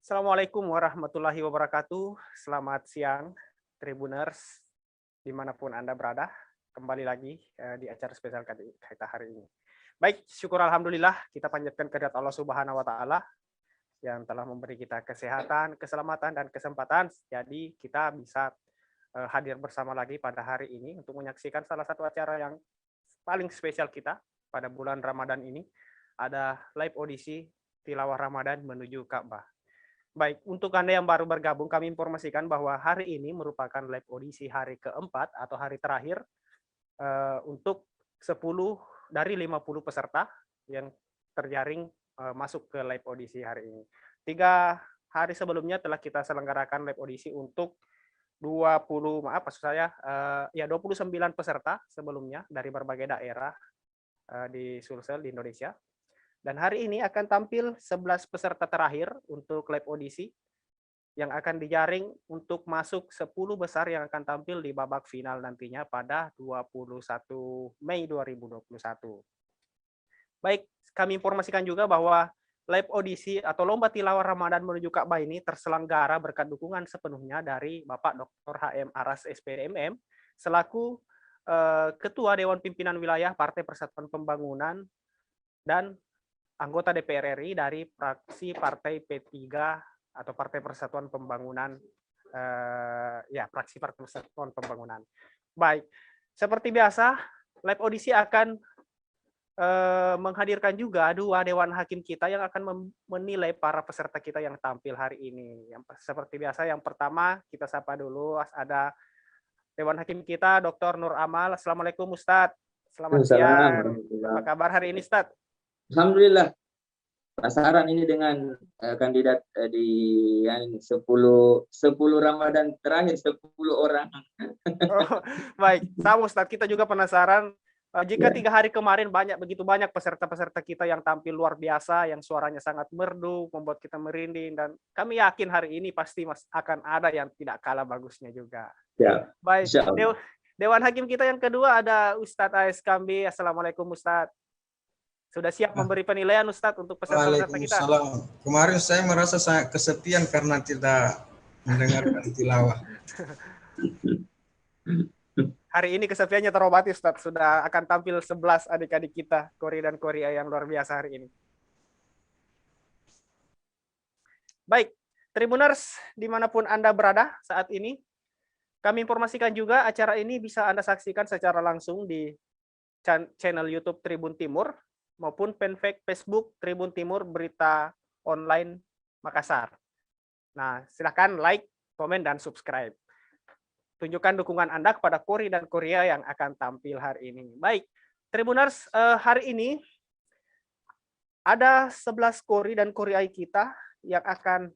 Assalamualaikum warahmatullahi wabarakatuh. Selamat siang, Tribuners, dimanapun Anda berada. Kembali lagi di acara spesial kita hari ini. Baik, syukur alhamdulillah kita panjatkan kehadirat Allah Subhanahu wa taala yang telah memberi kita kesehatan, keselamatan dan kesempatan. Jadi kita bisa hadir bersama lagi pada hari ini untuk menyaksikan salah satu acara yang paling spesial kita pada bulan Ramadan ini. Ada live audisi tilawah Ramadan menuju Ka'bah. Baik, untuk Anda yang baru bergabung, kami informasikan bahwa hari ini merupakan live audisi hari keempat atau hari terakhir untuk 10 dari 50 peserta yang terjaring masuk ke live audisi hari ini. 3 hari sebelumnya telah kita selenggarakan live audisi untuk 29 peserta sebelumnya dari berbagai daerah di Sulsel di Indonesia. Dan hari ini akan tampil 11 peserta terakhir untuk live audisi yang akan dijaring untuk masuk 10 besar yang akan tampil di babak final nantinya pada 21 Mei 2021. Baik, kami informasikan juga bahwa live audisi atau lomba tilawah Ramadan menuju Ka'bah ini terselenggara berkat dukungan sepenuhnya dari Bapak Dr. HM Aras SPD MM selaku Ketua Dewan Pimpinan Wilayah Partai Persatuan Pembangunan dan anggota DPR RI dari fraksi Partai P3 atau Partai Persatuan Pembangunan, fraksi Partai Persatuan Pembangunan. Baik, seperti biasa, live audisi akan menghadirkan juga 2 dewan hakim kita yang akan menilai para peserta kita yang tampil hari ini. Seperti biasa, yang pertama kita sapa dulu ada dewan hakim kita, Dr. Nur Amal. Assalamualaikum Ustadz. Selamat siang. Apa kabar hari ini, Ustadz? Alhamdulillah, penasaran ini dengan kandidat di yang 10 Ramadan terakhir 10 orang. Oh, baik, sama Ustadz, kita juga penasaran jika 3 hari kemarin begitu banyak peserta-peserta kita yang tampil luar biasa, yang suaranya sangat merdu, membuat kita merinding, dan kami yakin hari ini pasti akan ada yang tidak kalah bagusnya juga. Ya, baik, Dewan Hakim kita yang kedua ada Ustadz A.S. Kambi. Assalamualaikum Ustadz. Sudah siap memberi penilaian Ustadz untuk peserta-peserta kita? Waalaikumsalam. Kemarin saya merasa sangat kesepian karena tidak mendengarkan tilawah. Hari ini kesepiannya terobati Ustadz. Sudah akan tampil 11 adik-adik kita, Kori dan Korea yang luar biasa hari ini. Baik, Tribuners dimanapun Anda berada saat ini, kami informasikan juga acara ini bisa Anda saksikan secara langsung di channel YouTube Tribun Timur, maupun fanpage Facebook Tribun Timur Berita Online Makassar. Nah, silakan like, komen, dan subscribe. Tunjukkan dukungan Anda kepada Kori dan Korea yang akan tampil hari ini. Baik, Tribuners, hari ini ada 11 Kori dan Korea kita yang akan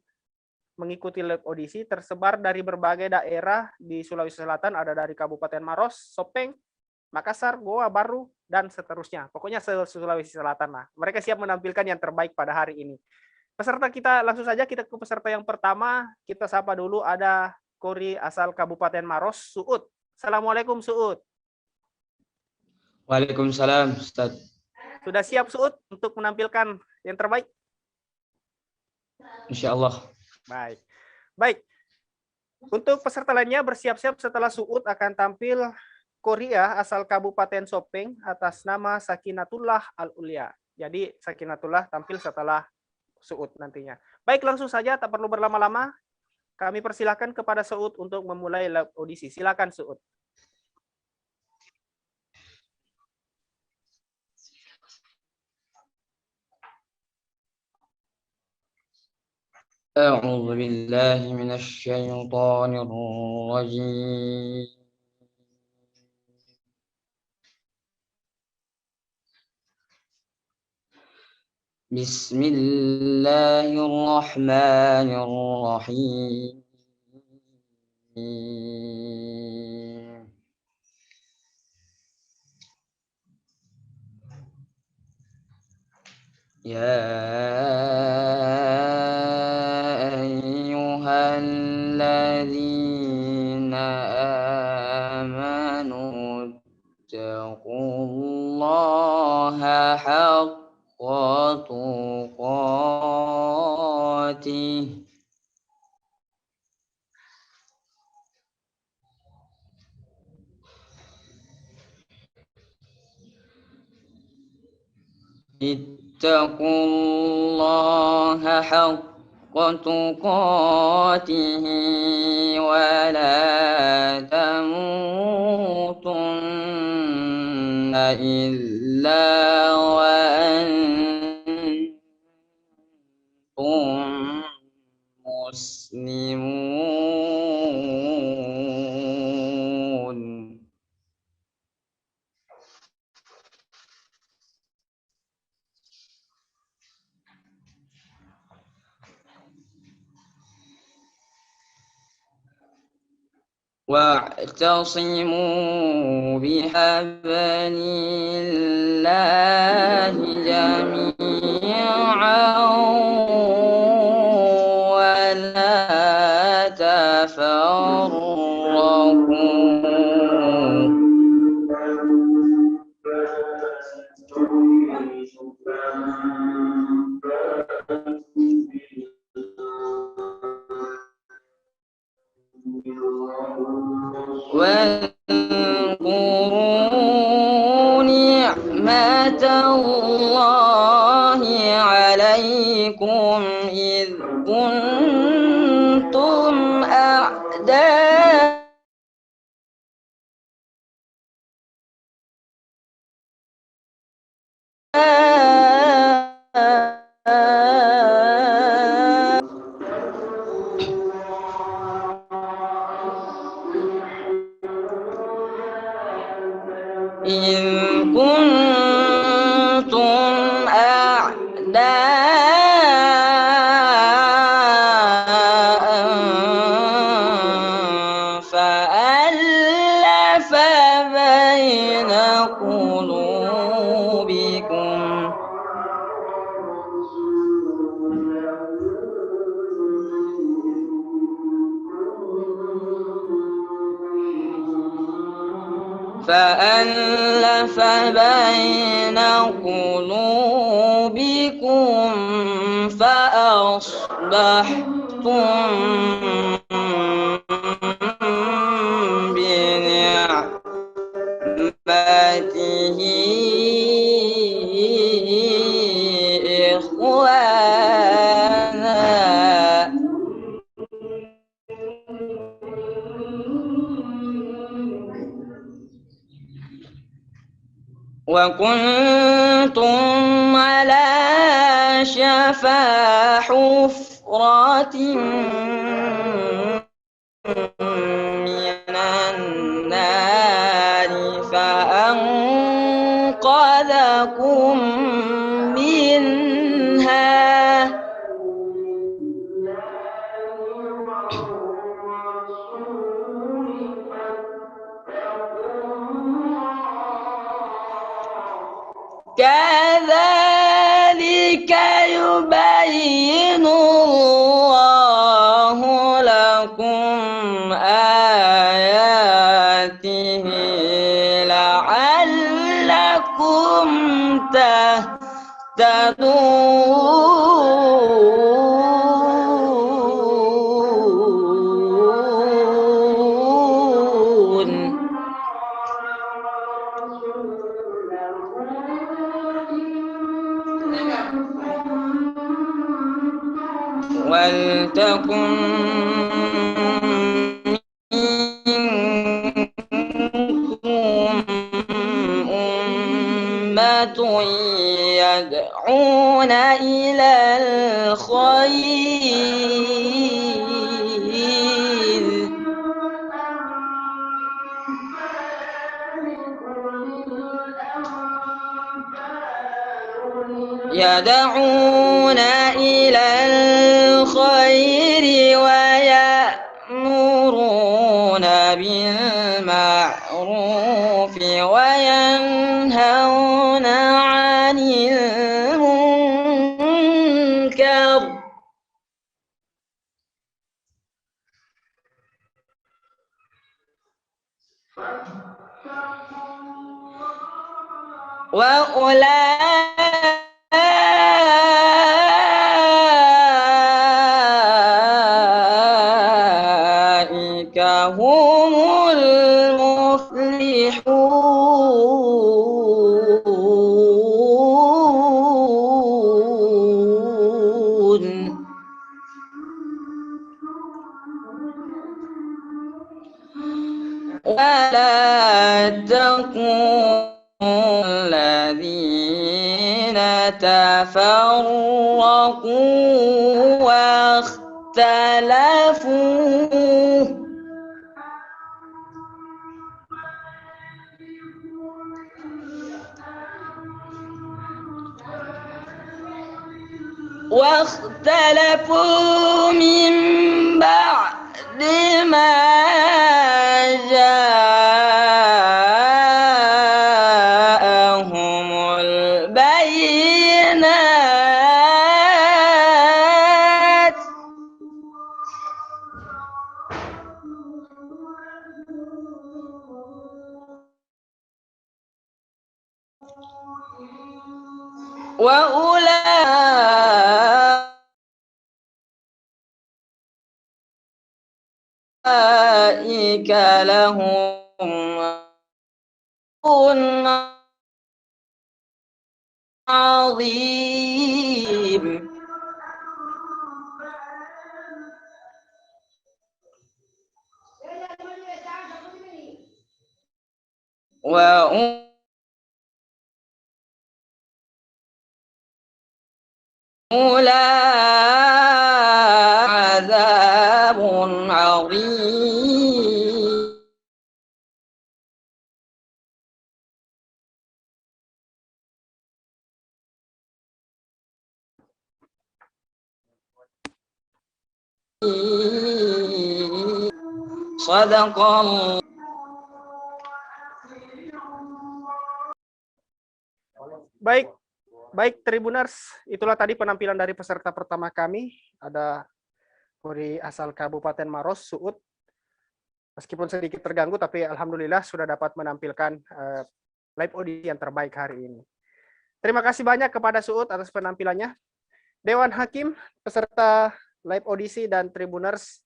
mengikuti live audisi tersebar dari berbagai daerah di Sulawesi Selatan, ada dari Kabupaten Maros, Sopeng, Makassar, Goa Baru, dan seterusnya. Pokoknya Sulawesi Selatan lah. Mereka siap menampilkan yang terbaik pada hari ini. Peserta kita, langsung saja kita ke peserta yang pertama. Kita sapa dulu, ada Kori asal Kabupaten Maros, Suud. Assalamualaikum Suud. Waalaikumsalam Ustaz. Sudah siap Suud untuk menampilkan yang terbaik? Insya Allah. Baik. Baik. Untuk peserta lainnya bersiap-siap setelah Suud akan tampil Korea asal Kabupaten Sopeng atas nama Sakinatullah Al-Ulia. Jadi Sakinatullah tampil setelah Suud nantinya. Baik, langsung saja, tak perlu berlama-lama. Kami persilahkan kepada Suud untuk memulai live audisi. Silakan Suud. A'udzu billahi minasy syaithanir rajim. Bismillahirrahmanirrahim. يا أيها الذين آمنوا اتقوا الله حق تقاته اتقوا الله حق تقاته ولا تموتن إلا وأنتم مسلمون. واعتصموا بحبل الله جميعا ولا تفرقوا. واذكروا نعمة الله عليكم إذ كنتم أعداء فألف بين قلوبكم فأصبحتم بنعمته إخوانا وكنتم على شفا حفرة من النار فأنقذكم منها كذلك يبين الله لكم آياته لعلكم تهتدون ولتكن منكم أمة يدعون إلى الخير يدعون إلى الخير ويأمرون وينهون عن المنكر وأولئك هم المفلحون ولا تكونوا الذين تفرقوا واختلفوا من بعد ما جاءهم البينات وأولئك لهم عذاب عظيم وأولئك عذاب عظيم صدق الله. Baik, baik Tribuners, itulah tadi penampilan dari peserta pertama kami. Ada dari asal Kabupaten Maros, Suud. Meskipun sedikit terganggu, tapi alhamdulillah sudah dapat menampilkan live audisi yang terbaik hari ini. Terima kasih banyak kepada Suud atas penampilannya. Dewan Hakim, peserta live audisi dan Tribuners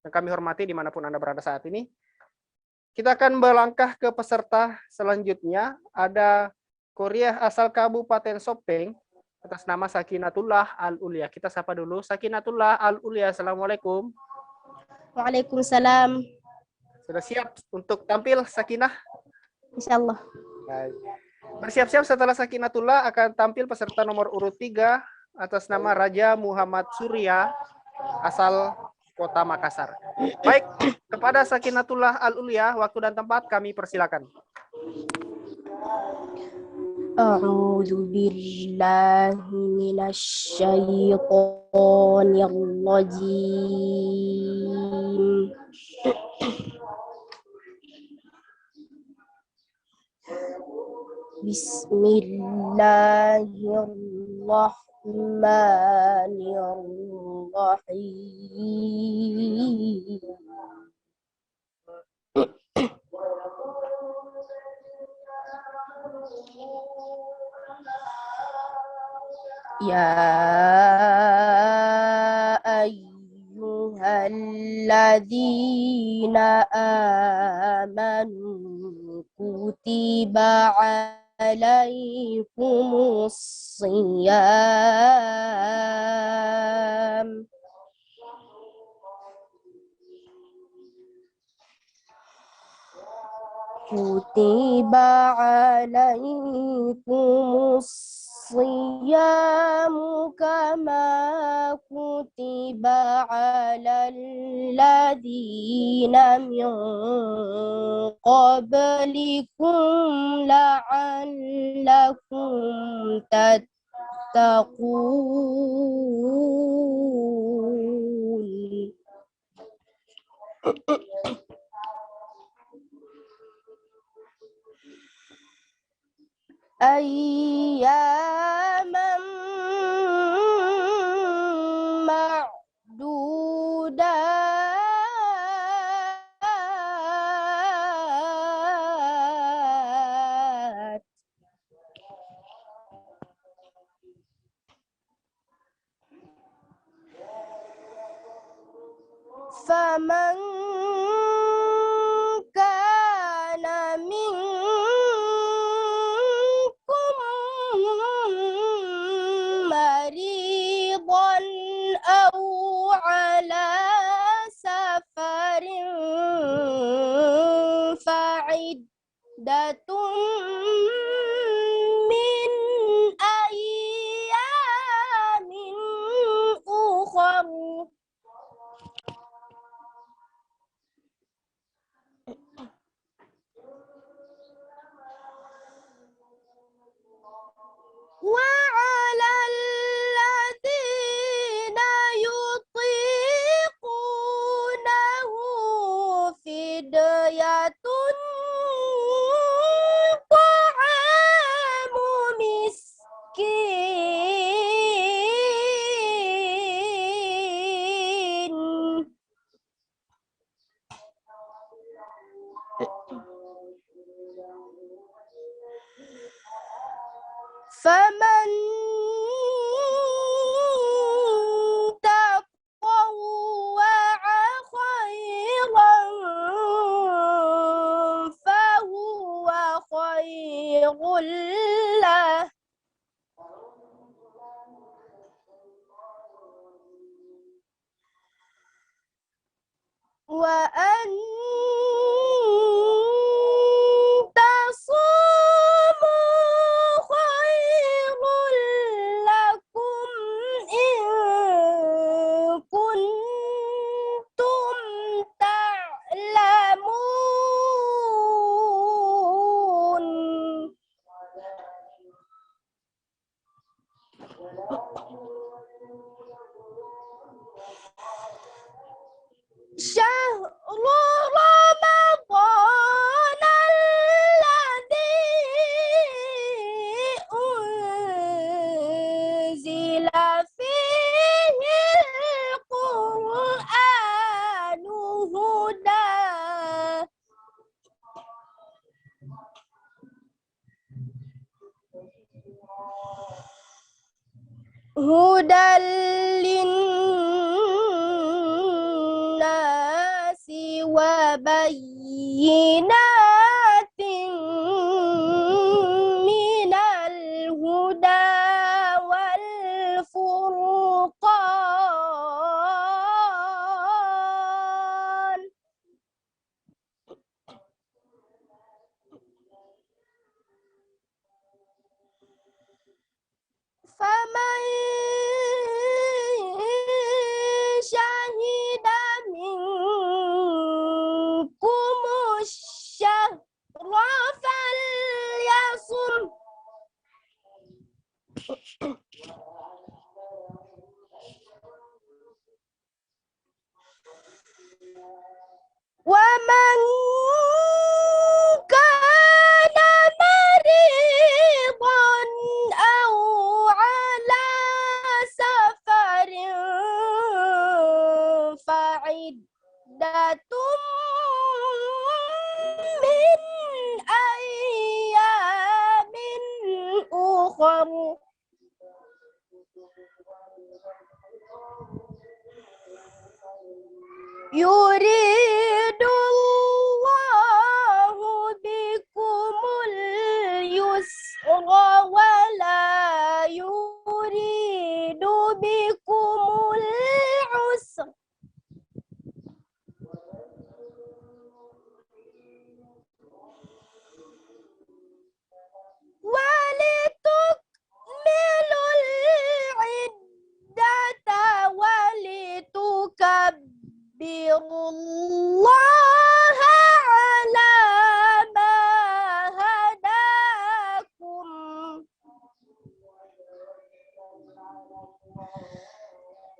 yang kami hormati dimanapun Anda berada saat ini. Kita akan melangkah ke peserta selanjutnya. Ada Korea asal Kabupaten Sopeng atas nama Sakinatullah Al-Ulia. Kita sapa dulu. Sakinatullah Al-Ulia, Assalamualaikum. Waalaikumsalam. Sudah siap untuk tampil, Sakinah? Insyaallah. Baik. Bersiap-siap, setelah Sakinatullah akan tampil peserta nomor urut 3 atas nama Raja Muhammad Surya asal Kota Makassar. Baik, kepada Sakinatullah Al-Ulia, waktu dan tempat kami persilakan. A'udzu billahi minasy syaithanir rajim. Bismillahirrahmanirrahim. Ya ayyuhalladzina amanu kutiba alaikumus shiyam kutiba alaikumus الصيام كما كتب على الذين من قبلكم لعلكم تتقون. أياما معدودات فمن كان منكم مريضا أو على سفر فعدة من أيام أخر وعلى الذين يطيقونه فدية طعام مسكين فمن تطوع خيرا فهو خير له وأن تصوموا خير لكم إن كنتم تعلمون شهر رمضان الذي أنزل فيه القرآن هدى للناس وبينات من الهدى والفرقان فمن شهد منكم الشهر فليصم ومن كان مريضا أو على سفر فعدة من أيام أخر يريد الله بكم اليسر ولا يريد بكم العسر ولتكملوا العدة ولتكبروا الله على ما هداكم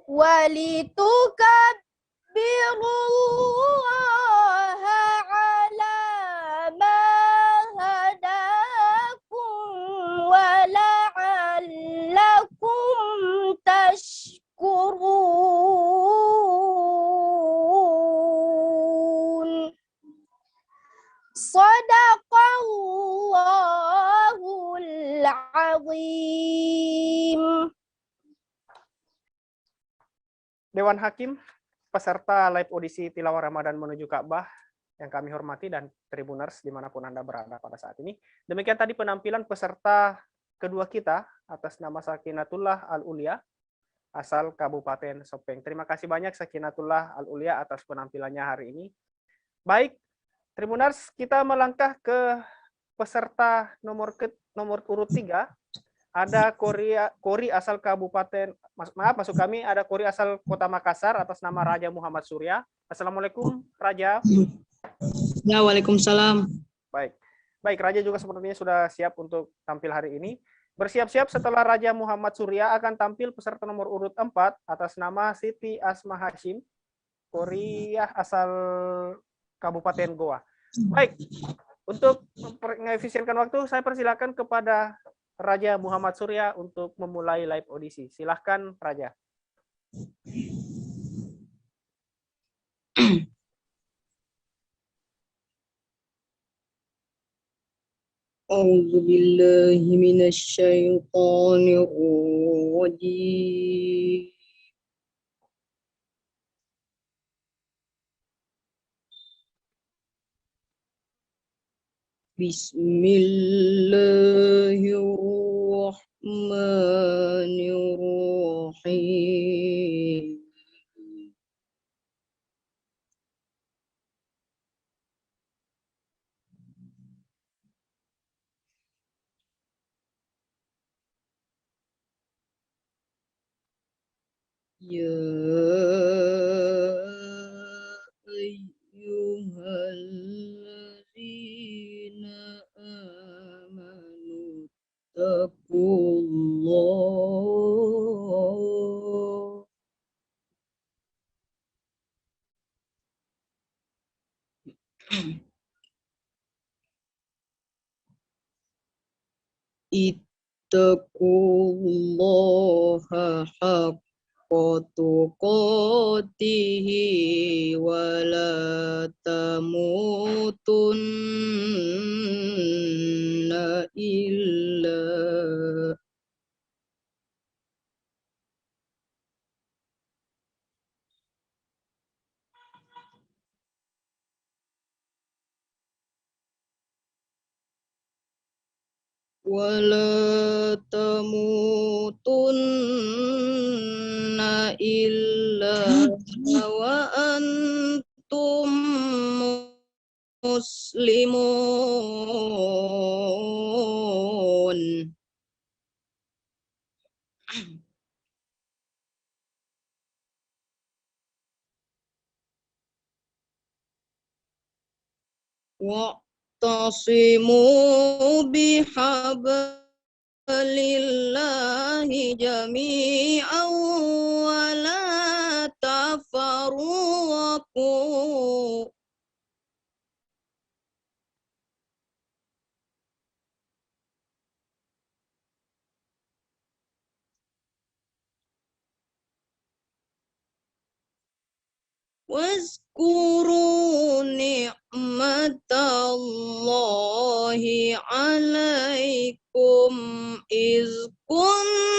ولتكبروا الله على ما هداكم العظيم. Dewan Hakim, peserta live audisi tilawah Ramadan menuju Ka'bah yang kami hormati dan Tribuners dimanapun Anda berada pada saat ini. Demikian tadi penampilan peserta kedua kita atas nama Sakinatullah Al-Ulia asal Kabupaten Sopeng. Terima kasih banyak Sakinatullah Al-Ulia atas penampilannya hari ini. Baik, Tribuners, kita melangkah ke peserta nomor urut 3. Ada Kori asal Kabupaten, maksud kami ada Kori asal Kota Makassar atas nama Raja Muhammad Surya. Assalamualaikum Raja. Ya, waalaikumsalam. Baik, Raja juga sepertinya sudah siap untuk tampil hari ini. Bersiap-siap setelah Raja Muhammad Surya akan tampil peserta nomor urut 4 atas nama Siti Asma Hashim, Korea asal Kabupaten Goa. Baik, untuk mengefisienkan waktu, saya persilakan kepada Raja Muhammad Surya untuk memulai live audisi. Silahkan Raja. A'udzu billahi minasyaitonir rajim. Bismillahirrahmanirrahim. Ya ayyuhalladzina amanu taqullah ittaqullaha haqqa tuqatihi wa la tamutunna illa wala tamutunna illa wa antum muslimun. Wa'tasimu bihablillahi jami'an wa la tafarraqu. Wazkuru ni'matallahi alaikum iz kuntum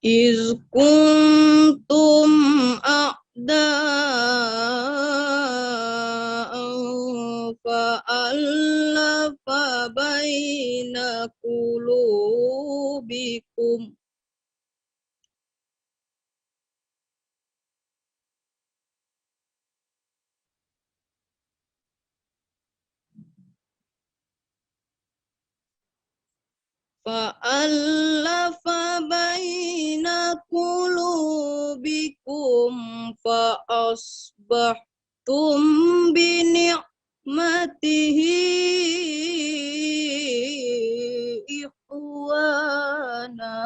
iz kuntum a'da'an fa'alafa baina qulubikum fa'alafa baina qulubikum fa asbahtum bi ni'matihi ikhwana.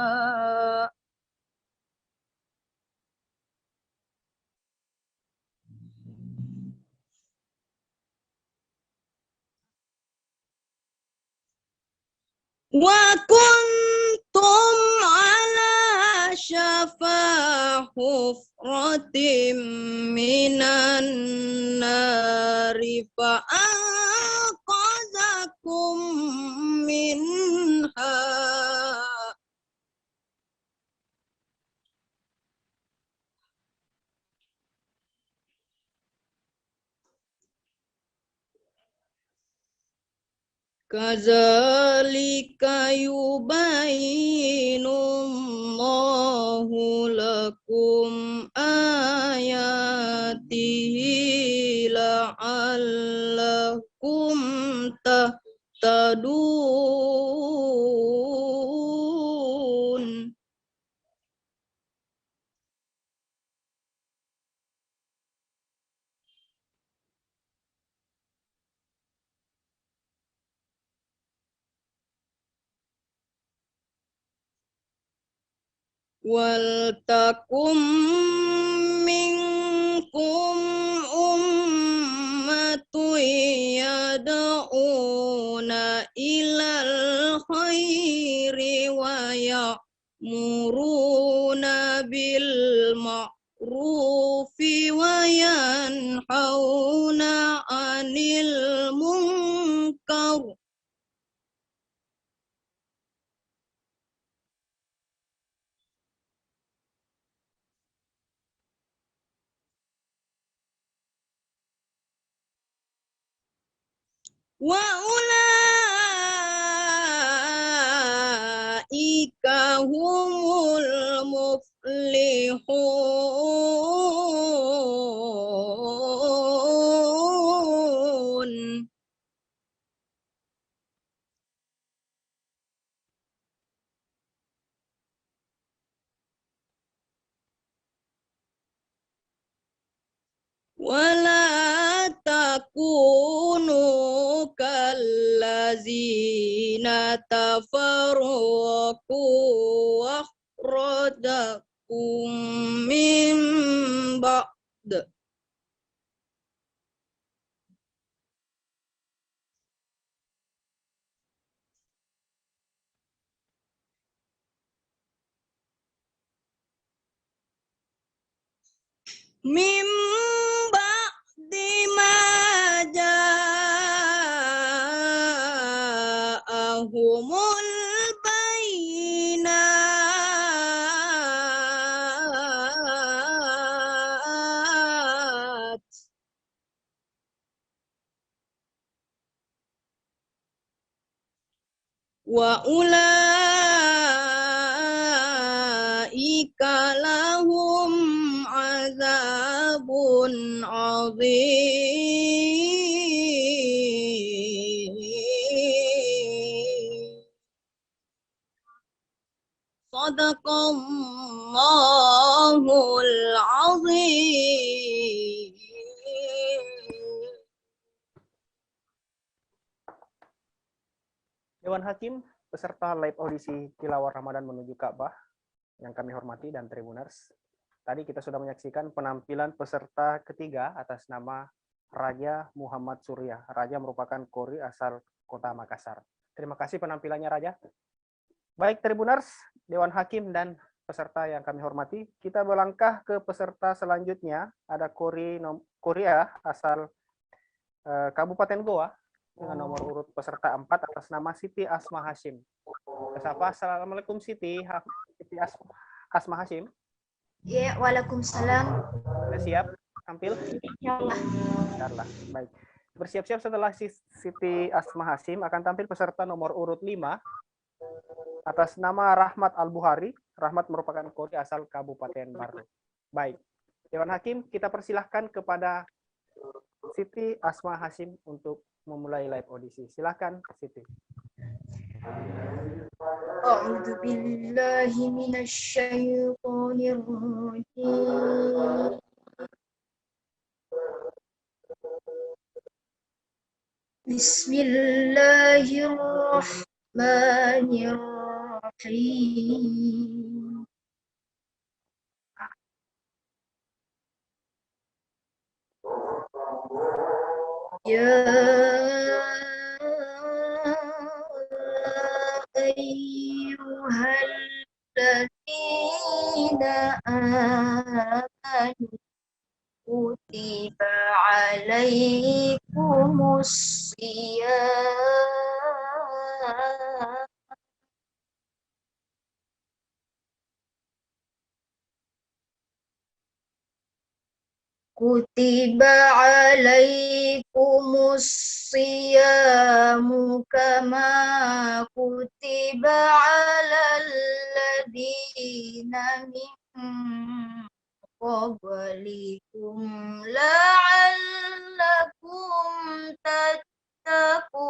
وكنتم على شفا حفرة من النار فأنقذكم منها Kadzalika yubayyinullahu lakum ayatihi la'allakum tahtadun. Wal takum minkum ummatun yad'una ilal khairi wa ya'muruna bil ma'rufi wa yanhauna 'anil munkar. Wa ulaika humul muflihun. Wala takunu kallazina tafarraqu wa akhrajakum min ba'd. Min ba'di ma ja'ahumul bayyinat. Wa ulaika lahum azabun azim. Sadaqallahul azim. Dewan Hakim peserta live audisi tilawah Ramadan menuju Ka'bah yang kami hormati dan Tribuners. Tadi kita sudah menyaksikan penampilan peserta ketiga atas nama Raja Muhammad Surya. Raja merupakan Qori asal Kota Makassar. Terima kasih penampilannya Raja. Baik Tribuners, Dewan Hakim dan peserta yang kami hormati, kita berlangkah ke peserta selanjutnya. Ada Korea asal Kabupaten Goa dengan nomor urut peserta 4 atas nama Siti Asma Hashim. Sapa, Assalamualaikum Siti Asma Hashim. Ya, waalaikumsalam. Sudah siap tampil? Insyaallah. Insyaallah. Baik. Bersiap-siap setelah Siti Asma Hashim akan tampil peserta nomor urut 5 atas nama Rahmat Al-Buhari. Rahmat merupakan Qori asal Kabupaten Baru. Baik. Dewan Hakim, kita persilahkan kepada Siti Asma Hashim untuk memulai live audisi. Silakan Siti. A'udzu billahi minasy syaithanir rajim. Bismillahirrahmanirrahim. Ya عليكم الصيام كتب عليكم الصيام كما كتب على الذين من قبلكم لعلكم تتقون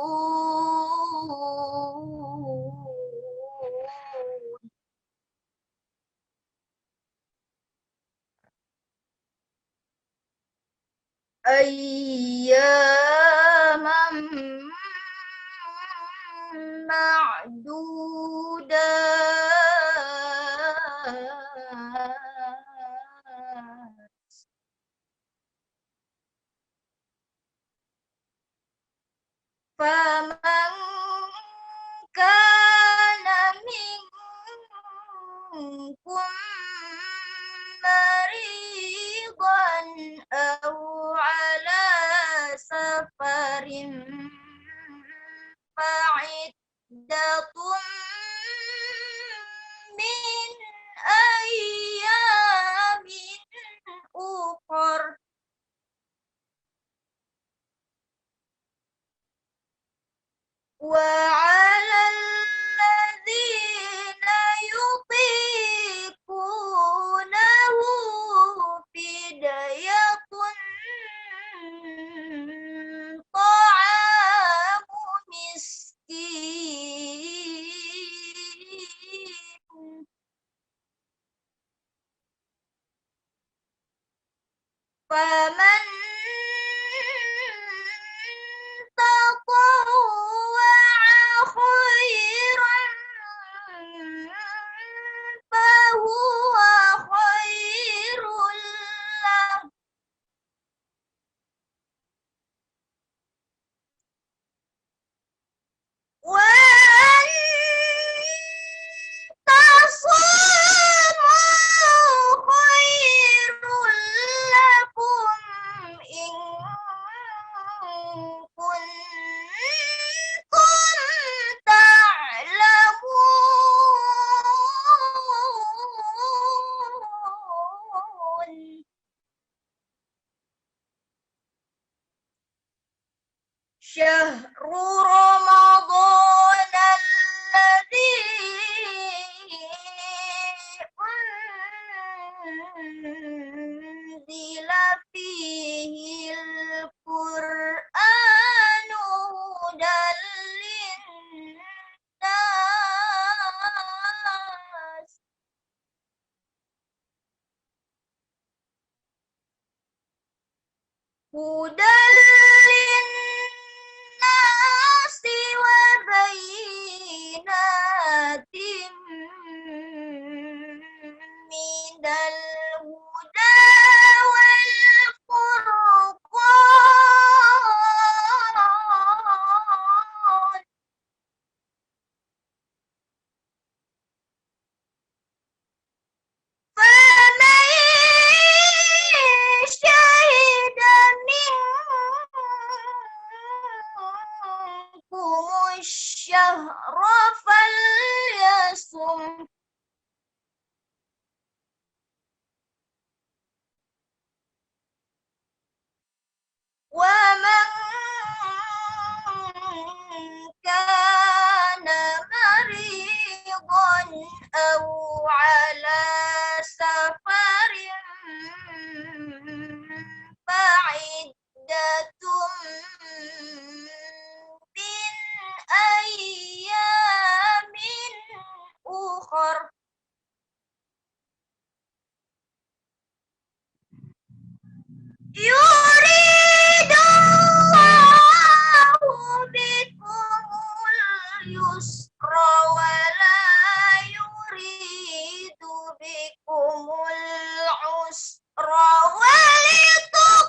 أياما معدودات فمن كان منكم مريضا أو على سفر فعدة من أيام أخر وعلى الذين يطيقونه فدية طعام مسكين فمن تطوع خيرا فهو خير له وأن تصوموا خير لكم إن كنتم تعلمون شهر رمضان الذي أنزل فيه القرآن هدى للناس هدى للناس وبينات من الهدى والفرقان فمن شهد منكم الشهر فليصم ومن كان مريضا أو على سفر فعدة من أيام أخر يريد الله بكم اليسر ولا يريد بكم العسر ولتكملوا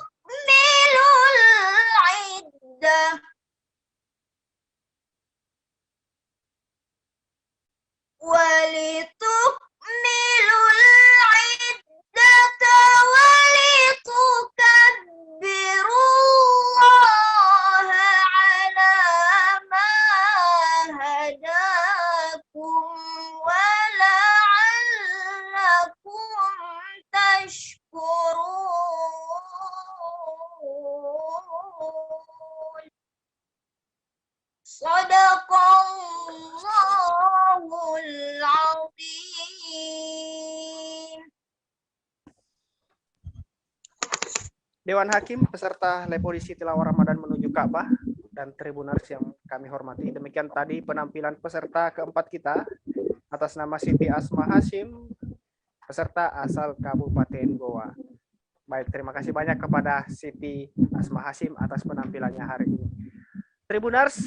Dewan Hakim peserta Lepolisi Tilawah Ramadan menuju Ka'bah dan Tribuners yang kami hormati. Demikian tadi penampilan peserta keempat kita atas nama Siti Asma Hashim, peserta asal Kabupaten Goa. Baik, terima kasih banyak kepada Siti Asma Hashim atas penampilannya hari ini. Tribuners,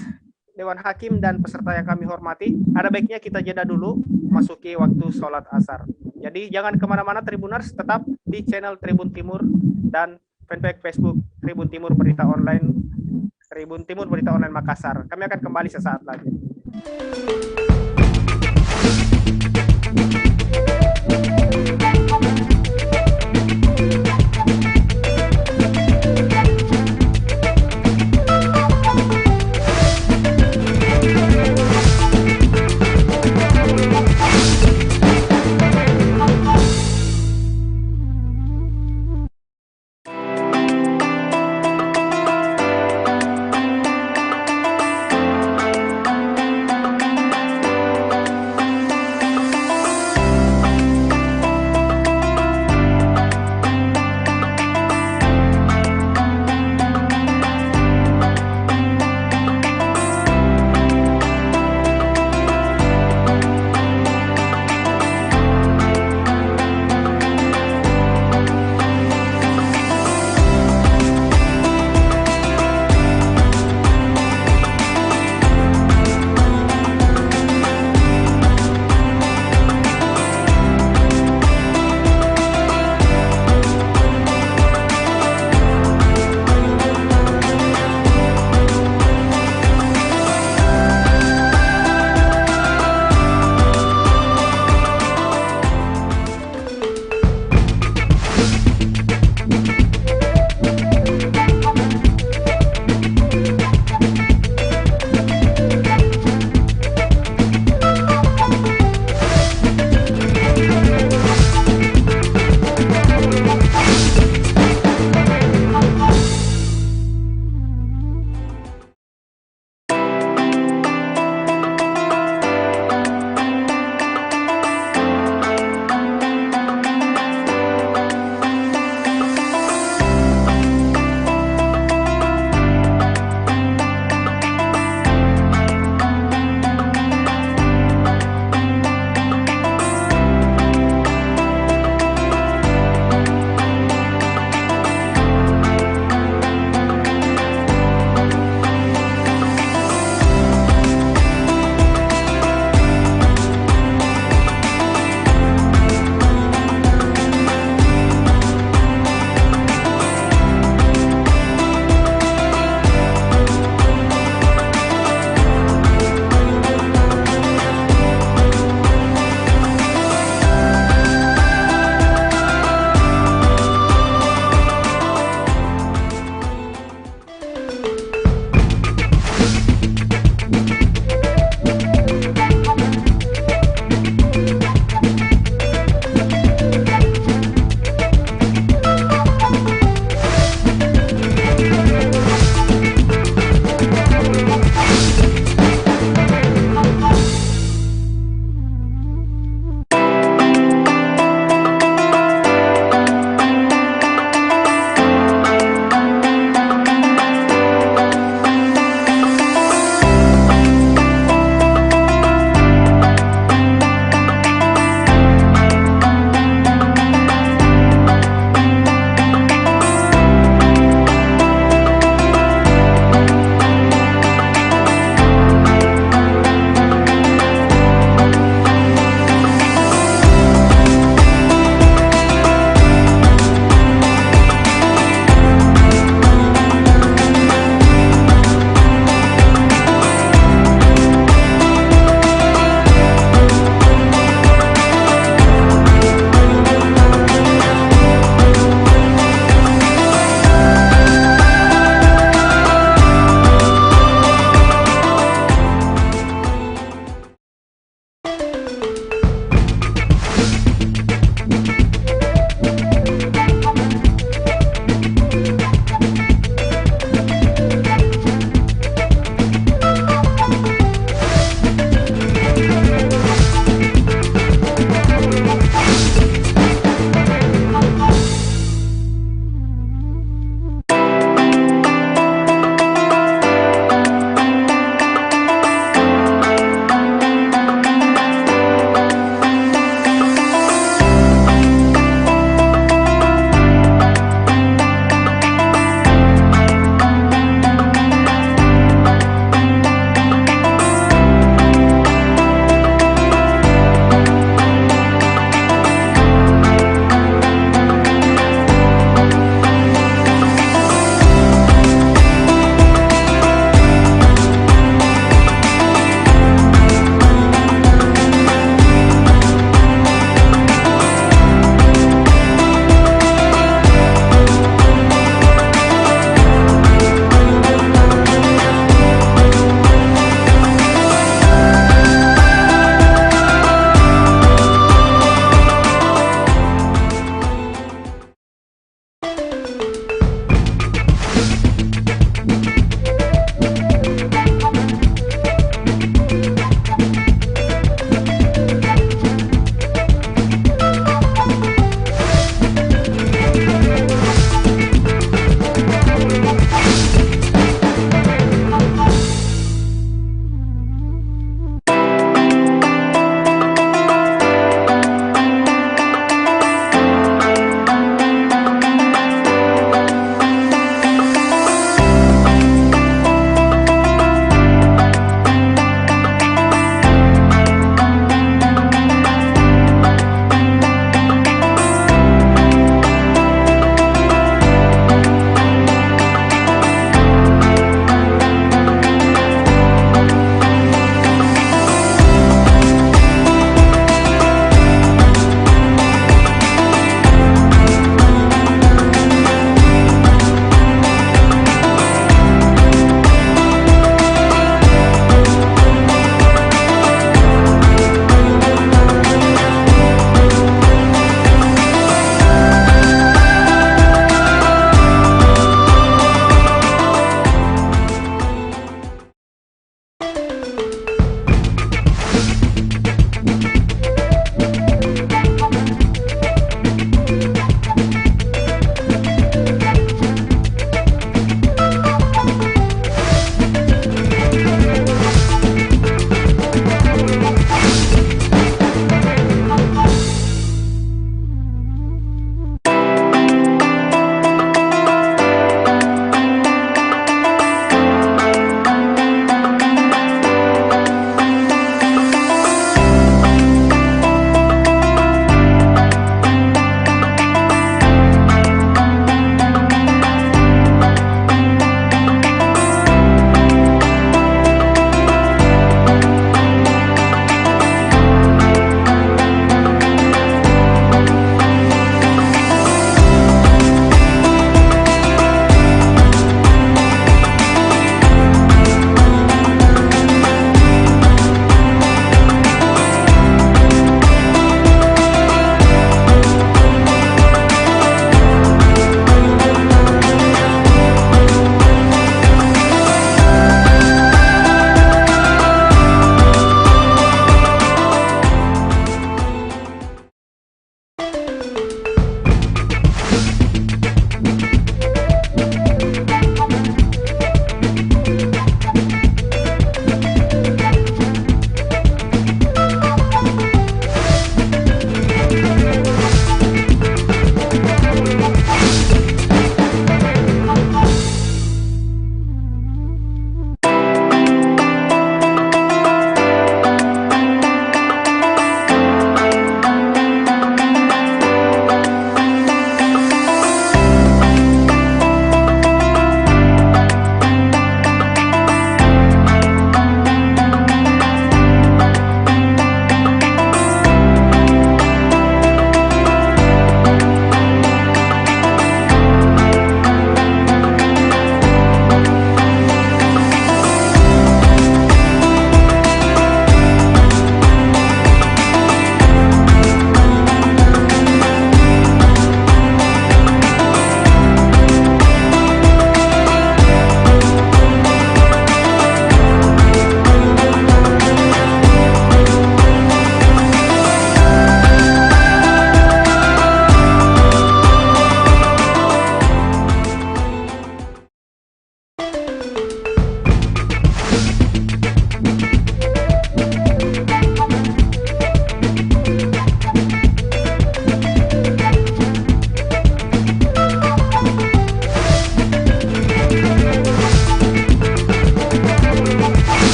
Dewan Hakim dan peserta yang kami hormati, ada baiknya kita jeda dulu masuki waktu sholat asar. Jadi jangan kemana-mana Tribuners, tetap di channel Tribun Timur dan fanpage Facebook Tribun Timur Berita Online, Tribun Timur Berita Online Makassar. Kami akan kembali sesaat lagi.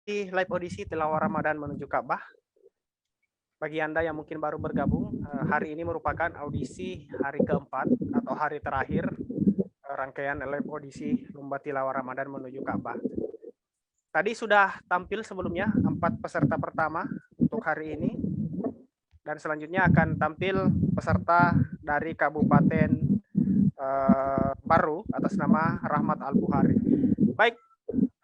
live audisi Tilawah Ramadan menuju Ka'bah. Bagi Anda yang mungkin baru bergabung, hari ini merupakan audisi hari keempat atau hari terakhir rangkaian live audisi Lomba Tilawah Ramadan menuju Ka'bah. Tadi sudah tampil sebelumnya 4 peserta pertama untuk hari ini, dan selanjutnya akan tampil peserta dari Kabupaten Baru atas nama Rahmat Al-Bukhari. Baik,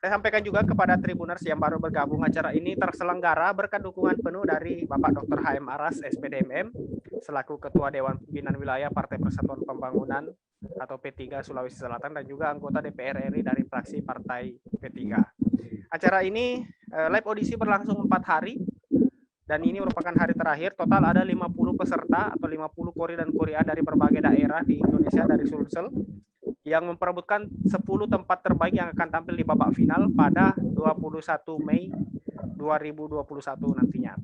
saya sampaikan juga kepada Tribuners yang baru bergabung, acara ini terselenggara berkat dukungan penuh dari Bapak Dr. HM Aras, SPDMM, selaku Ketua Dewan Pimpinan Wilayah Partai Persatuan Pembangunan atau P3 Sulawesi Selatan, dan juga anggota DPR RI dari fraksi Partai P3. Acara ini live audisi berlangsung 4 hari, dan ini merupakan hari terakhir. Total ada 50 peserta atau 50 kori dan korea dari berbagai daerah di Indonesia dari Sulsel, yang memperebutkan 10 tempat terbaik yang akan tampil di babak final pada 21 Mei 2021 nantinya.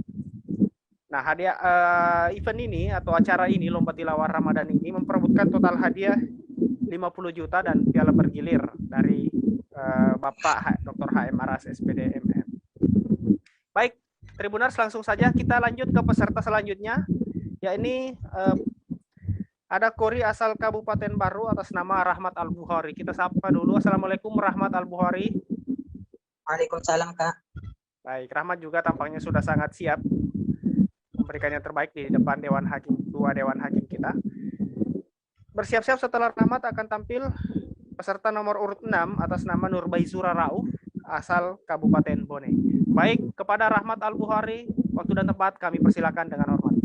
Nah, hadiah event ini atau acara ini, Lomba Tilawah Ramadan ini, memperebutkan total hadiah 50 juta dan piala bergilir dari Bapak Dr. HM Aras, SPDMM. Baik, Tribuners, langsung saja kita lanjut ke peserta selanjutnya, yakni ada kori asal Kabupaten Baru atas nama Rahmat Al-Bukhari. Kita sapa dulu. Assalamualaikum Rahmat Al-Bukhari. Waalaikumsalam, Kak. Baik, Rahmat juga tampaknya sudah sangat siap memberikan yang terbaik di depan Dewan Hakim, 2 Dewan Hakim kita. Bersiap-siap, setelah Rahmat akan tampil peserta nomor urut 6 atas nama Nurbaizura Rauf asal Kabupaten Bone. Baik, kepada Rahmat Al-Bukhari, waktu dan tempat kami persilakan dengan hormat.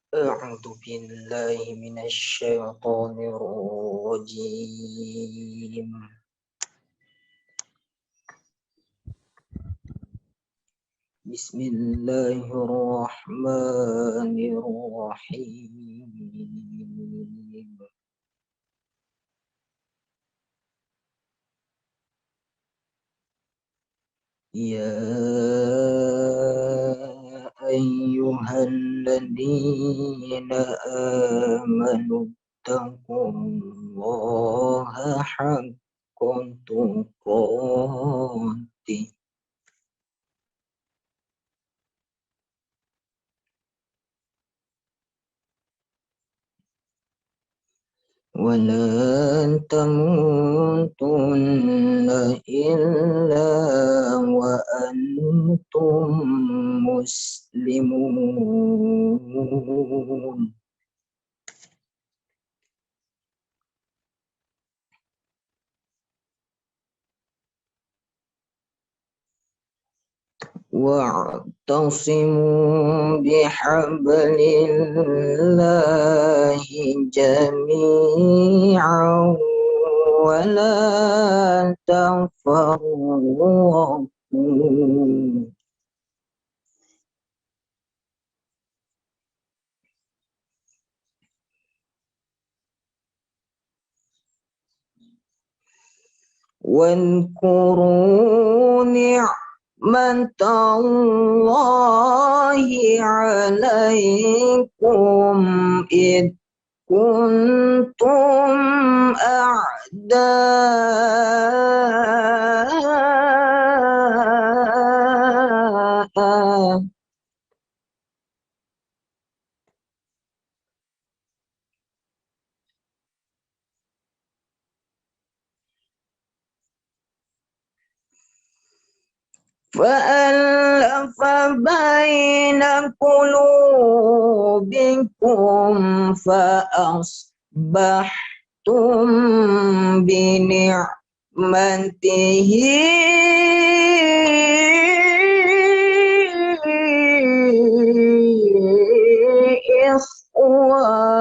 A'udzu billahi minasyaitonir rajim. Bismillahirrahmanirrahim. Ya ayyuhalladzina amanu taqullaha haqqa tuqatih wa la tamutunna illa wa antum muslimun. Wa'tasimu bihablillahi jami'an wa la tafarraqu. واذكروا نعمة-الله عليكم إذ كنتم أعداء فألف بين قلوبكم فأصبحتم بنعمته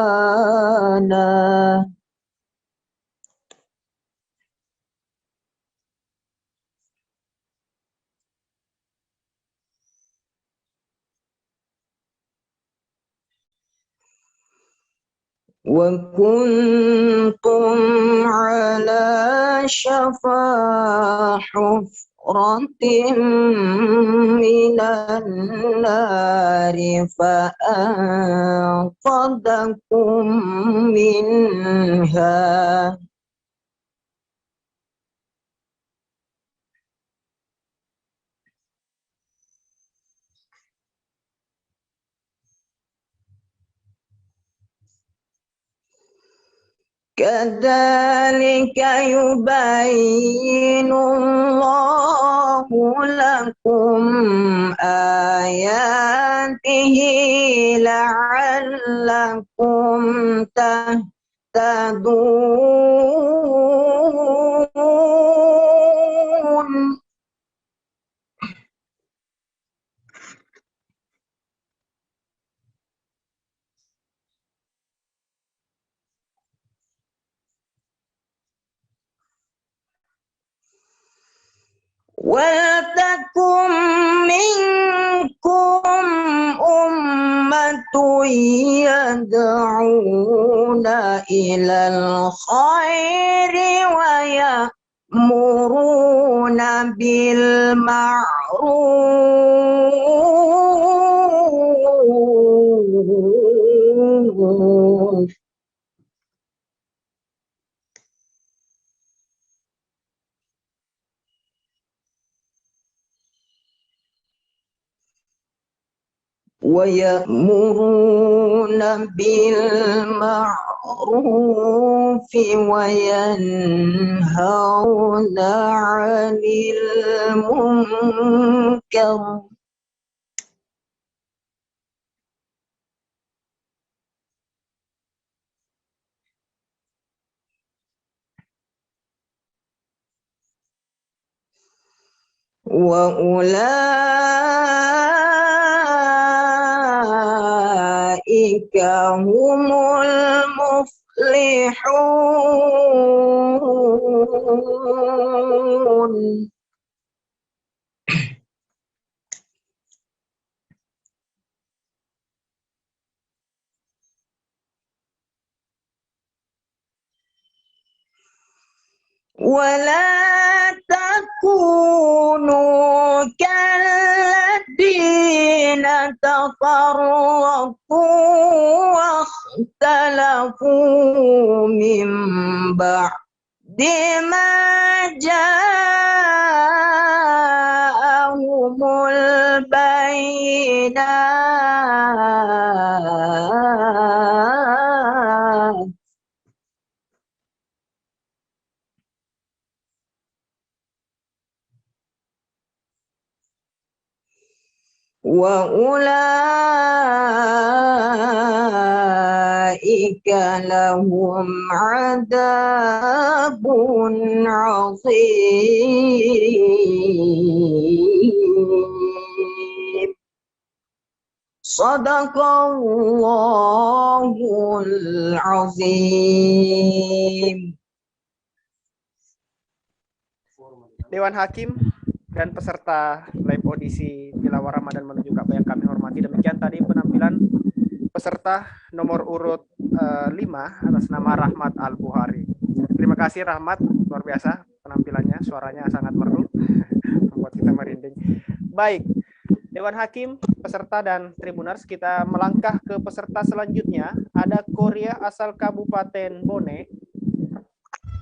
إخوانا. وكنتم على شفا حفرة من النار فأنقذكم منها كذلك يبين الله لكم آياته لعلكم تهتدون. وَلْتَكُن مِّنكُمْ أُمَّةٌ يَدْعُونَ إِلَى الْخَيْرِ وَيَأْمُرُونَ بِالْمَعْرُوفِ وينهون عن المنكر وأولئك هم المفلحون. ولا تكونوا كالذين تفرقوا واختلفوا من بعد ما جاءهم البينات وأولئك لهم عذاب عظيم. صدق الله العظيم. Dewan Hakim dan peserta live audisi tilawah Ramadan menuju Ka'bah yang kami hormati. Demikian tadi penampilan peserta nomor urut 5 atas nama Rahmat Al-Buhari. Terima kasih Rahmat, luar biasa penampilannya, suaranya sangat merdu, membuat kita merinding. Baik, Dewan Hakim, peserta dan Tribuners, kita melangkah ke peserta selanjutnya. Ada Korea asal Kabupaten Bone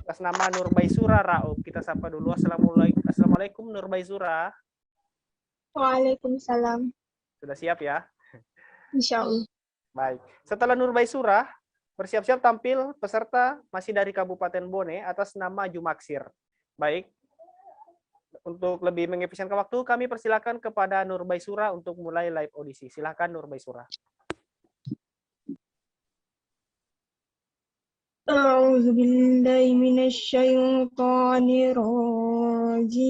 atas nama Nurbaisura Raub. Kita sapa dulu. Assalamualaikum Nurbaisura. Waalaikumsalam. Sudah siap ya? Insya Allah. Baik. Setelah Nurbaisura, bersiap-siap tampil peserta masih dari Kabupaten Bone atas nama Jumaksir. Baik. Untuk lebih mengefisienkan waktu, kami persilakan kepada Nurbaisura untuk mulai live audisi. Silakan Nurbaisura. أعوذ بالله من الشيطان الرجيم.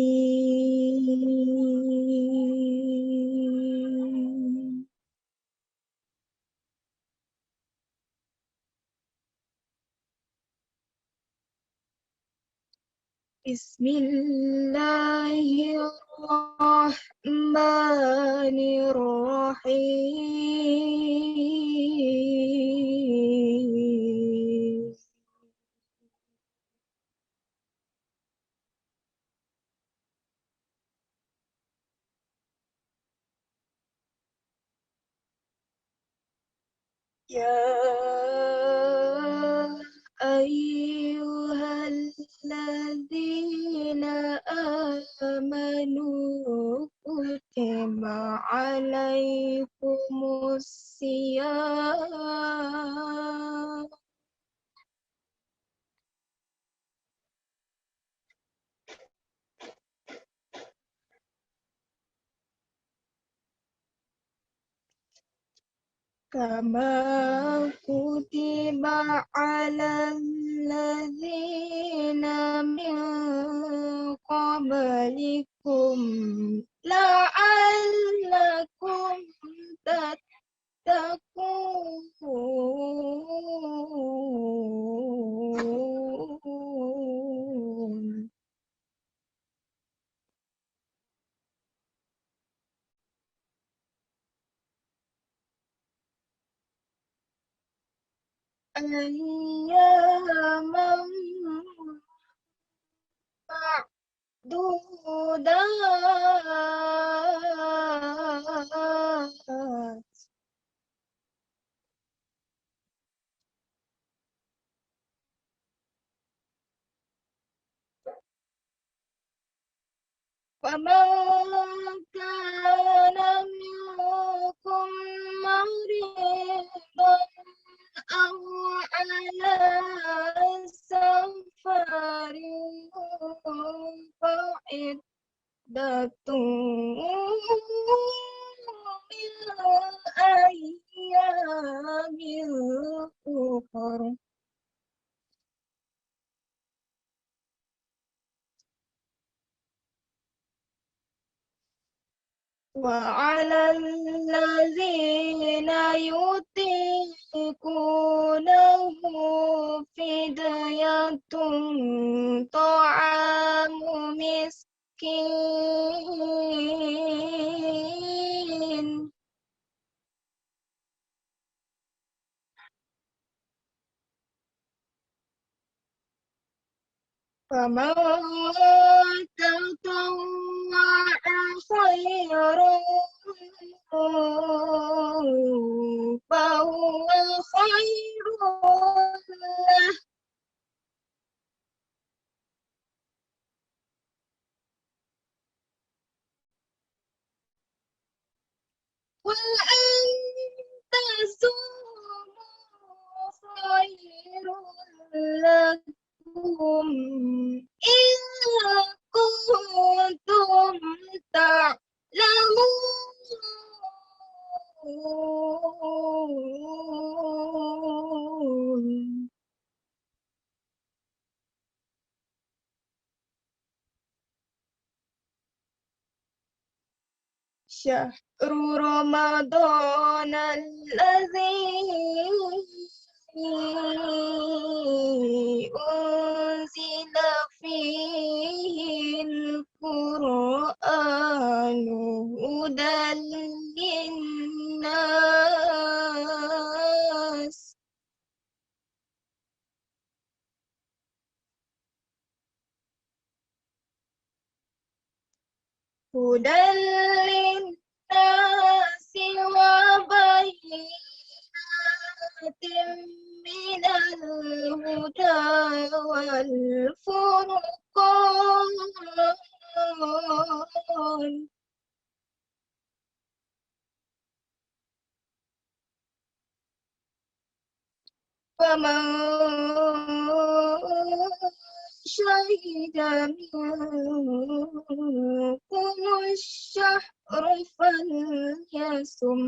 بسم الله الرحمن الرحيم. يا أيها الذين آمنوا كتب عليكم الصيام kama kutiba alal ladzina min qablikum la'allakum tattaqun. Ayyaman ma'dudat. فمن كان منكم مريضا أو على سفر فعدة من أيام أخر. وعلى الذين يطيقونه فدية طعام مسكين. فمن تطوع خيرا فهو خير له. وأن تصوموا خير لكم إن كنتم تعلمون. شهر رمضان الذي أنزل فيه القرآن هدى للناس هدى للناس وبينات من الهدى والفرقان. فمن شهد منكم الشهر فليصم.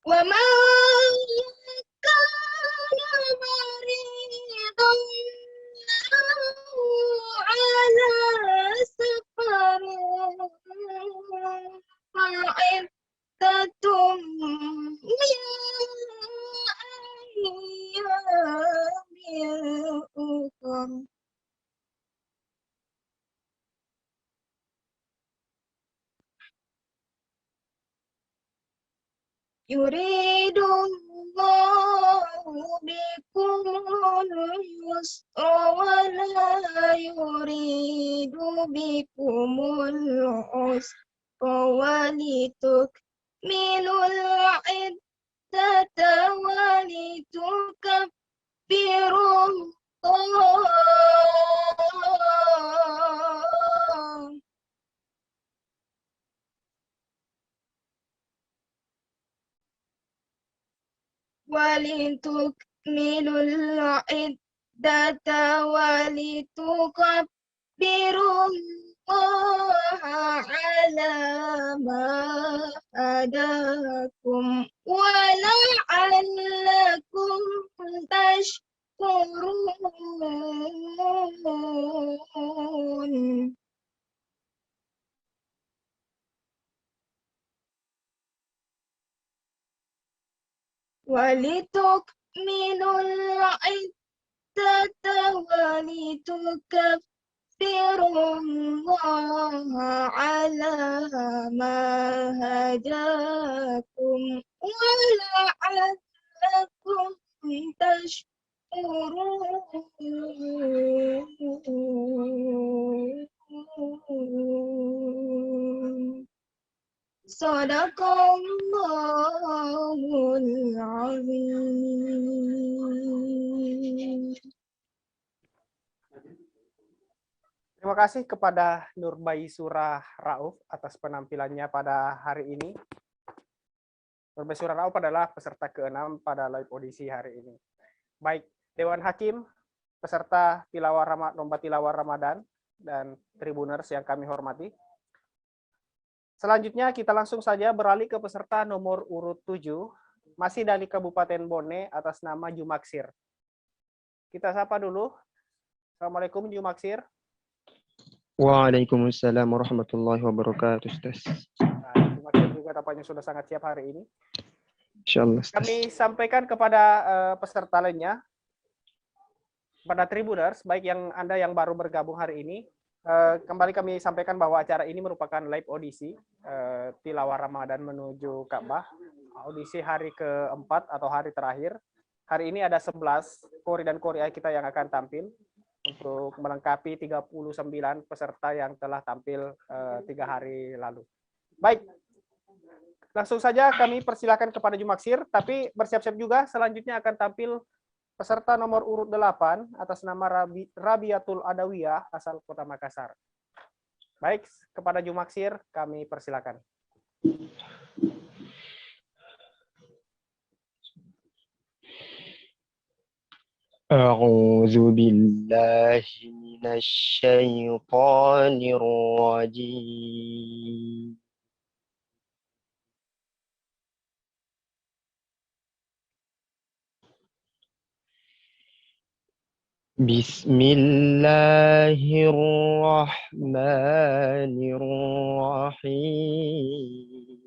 ومن كان مريضا أو على سفر فعدة من أيام أخر. يريد الله بكم اليسر ولا يريد بكم العسر ولتكملوا العدة ولتكبروا الله ولتكملوا العدة ولتكبروا الله على ما هداكم ولعلكم تشكرون. ولتكملوا العدة ولتكبروا الله على ما هداكم ولعلكم تشكرون. Sadaqallahul azim. Terima kasih kepada Nurbai Surah Rauf atas penampilannya pada hari ini. Nurbai Surah Rauf adalah peserta ke-6 pada live audisi hari ini. Baik, Dewan Hakim, peserta lomba tilawah Ramadan, dan Tribuners yang kami hormati. Selanjutnya kita langsung saja beralih ke peserta nomor urut 7, masih dari Kabupaten Bone atas nama Jumaksir. Kita sapa dulu. Assalamualaikum Jumaksir. Waalaikumsalam warahmatullahi wabarakatuh, Ustaz. Jumaksir juga tampaknya sudah sangat siap hari ini. Insyaallah, Ustaz. Kami sampaikan kepada peserta lainnya, pada Tribuners, baik yang Anda yang baru bergabung hari ini, kembali kami sampaikan bahwa acara ini merupakan live audisi tilawah Ramadan menuju Ka'bah. Audisi hari keempat atau hari terakhir. Hari ini ada 11 qori dan qoriah kita yang akan tampil untuk melengkapi 39 peserta yang telah tampil 3 hari lalu. Baik, langsung saja kami persilakan kepada Jumaksir, tapi bersiap-siap juga selanjutnya akan tampil peserta nomor urut 8 atas nama Rabiatul Adawiyah asal Kota Makassar. Baik, kepada Jumaksir kami persilakan. A'udzu billahi minasy syaithanir rajim. Bismillahirrahmanirrahim.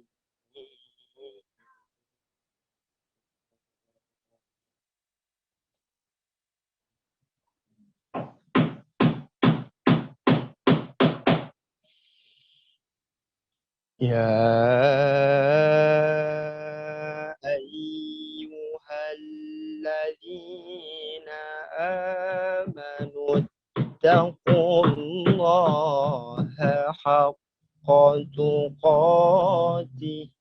Ya ayyuhalladzina amanu ittaqullaha haqqa tuqatih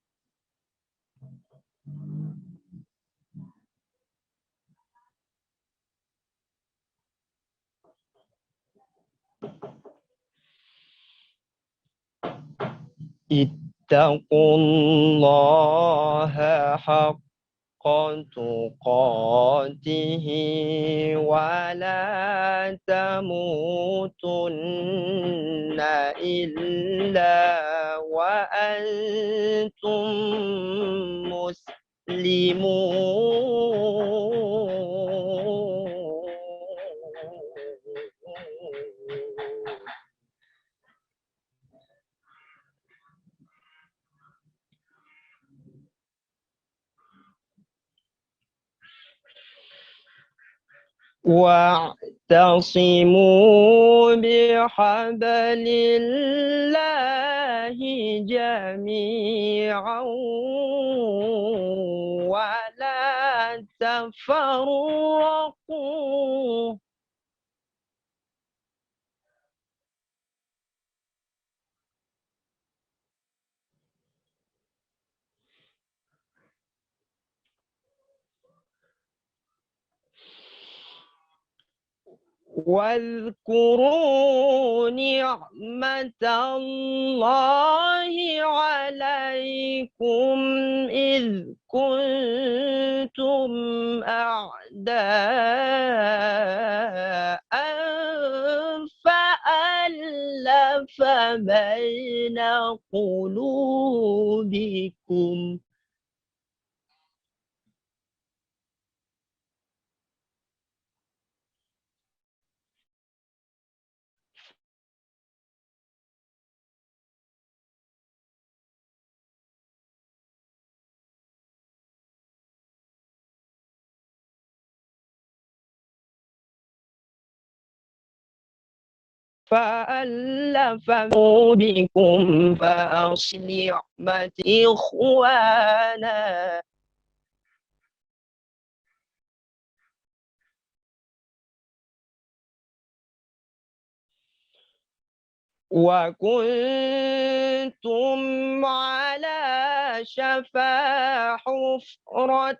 ittaqullaha haqqa tuqatih wa la tamutunna illa wa antum muslimun. Wa'tasimu bihablillahi jami'an wa la tafarraqu. واذكروا نعمة الله عليكم إذ كنتم أعداء فألف لكم فألف بكم فأصلحوا إخوانا وكنتم على شفا حفرة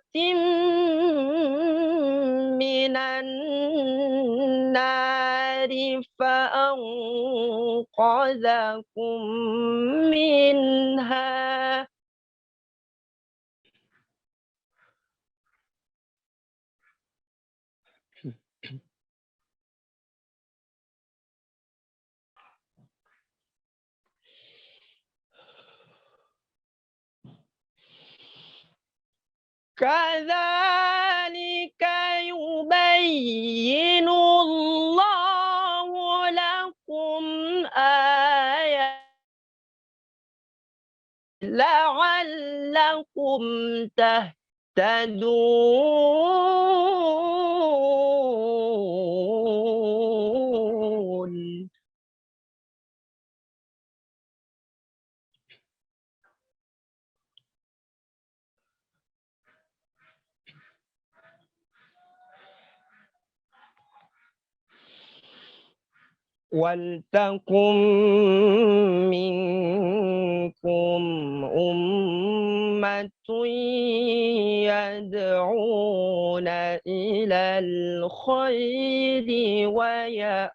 من النار فأنقذكم منها كذلك يبين الله لكم آيات لعلكم تهتدون ولتكن منكم أمة يدعون إلى الخير ويأمرون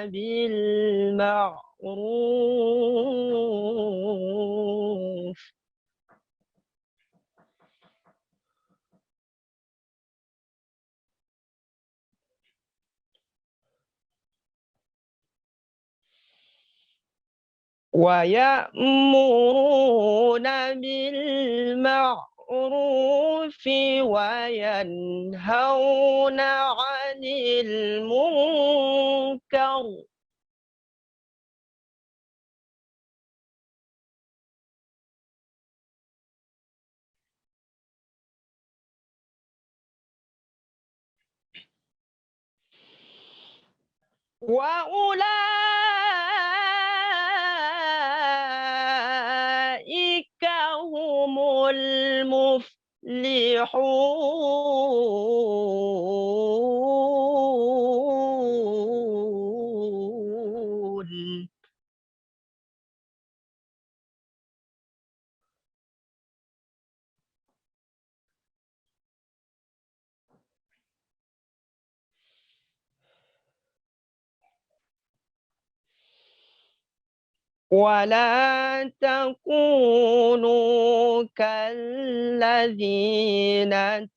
بالمعروف ويأمرون بالمعروف وينهون عن المنكر وأولئك هم المفلحون ولا تكونوا كالذين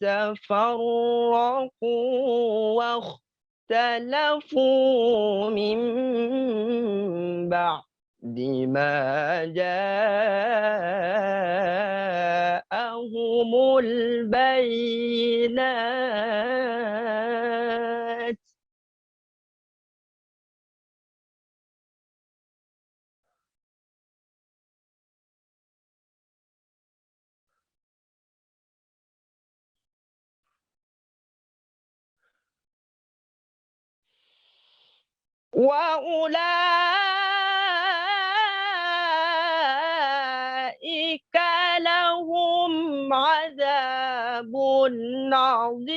تفرقوا واختلفوا من بعد ما جاءهم البينات وأولئك لهم عذاب عظيم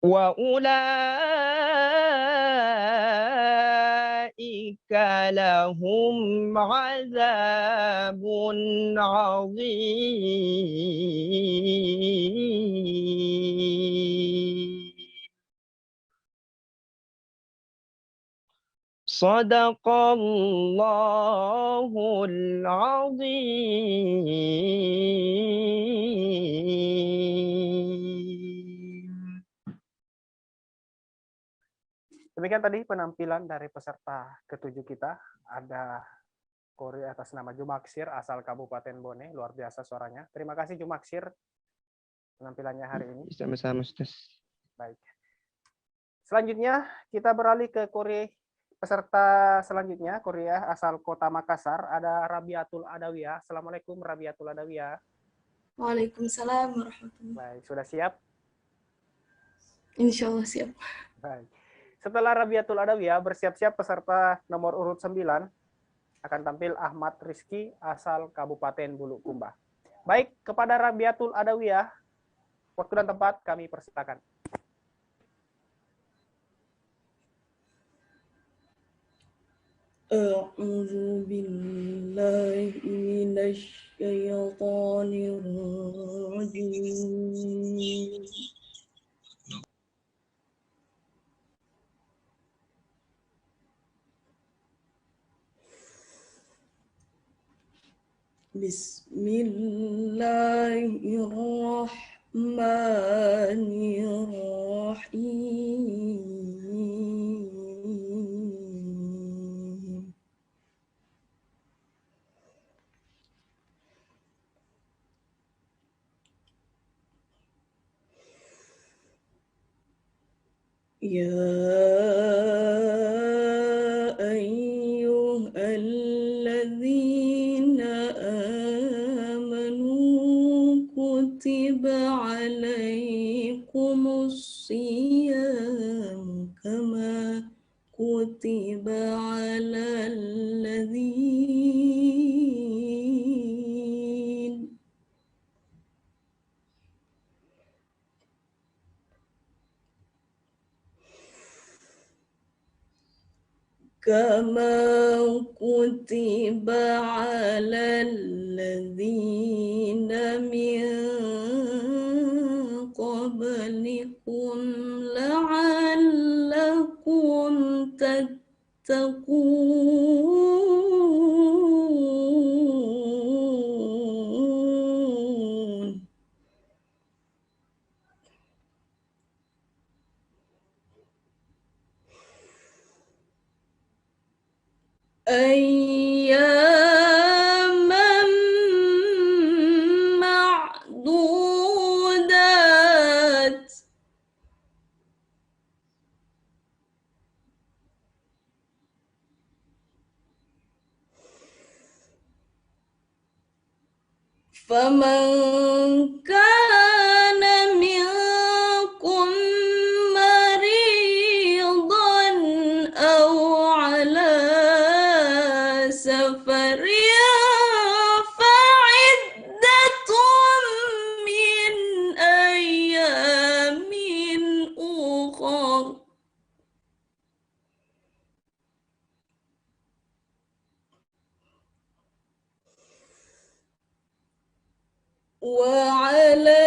وأولئك لهم عذاب عظيم Sadaqallahul azim. Demikian tadi penampilan dari peserta ketujuh kita. Ada Kori atas nama Jumaksir asal Kabupaten Bone, luar biasa suaranya. Terima kasih Jumaksir penampilannya hari ini. Sama-sama, Ustaz. Baik. Selanjutnya kita beralih ke Kori peserta selanjutnya, Korea asal Kota Makassar. Ada Rabiatul Adawiyah. Assalamualaikum Rabiatul Adawiyah. Waalaikumsalam warahmatullahi. Baik, sudah siap? Insya Allah siap. Baik. Setelah Rabiatul Adawiyah, bersiap-siap peserta nomor urut 9 akan tampil Ahmad Rizky asal Kabupaten Bulukumba. Baik, kepada Rabiatul Adawiyah, waktu dan tempat kami persilakan. أعوذ بالله من الشيطان الرجيم بسم الله الرحمن الرحيم يا أيها الذين آمنوا كتب عليكم الصيام كما كتب على الذين من قبلكم لعلكم تتقون أياما معدودات فمن كان منكم مريضا أو على سفر فعدة من أيام أخر وعلى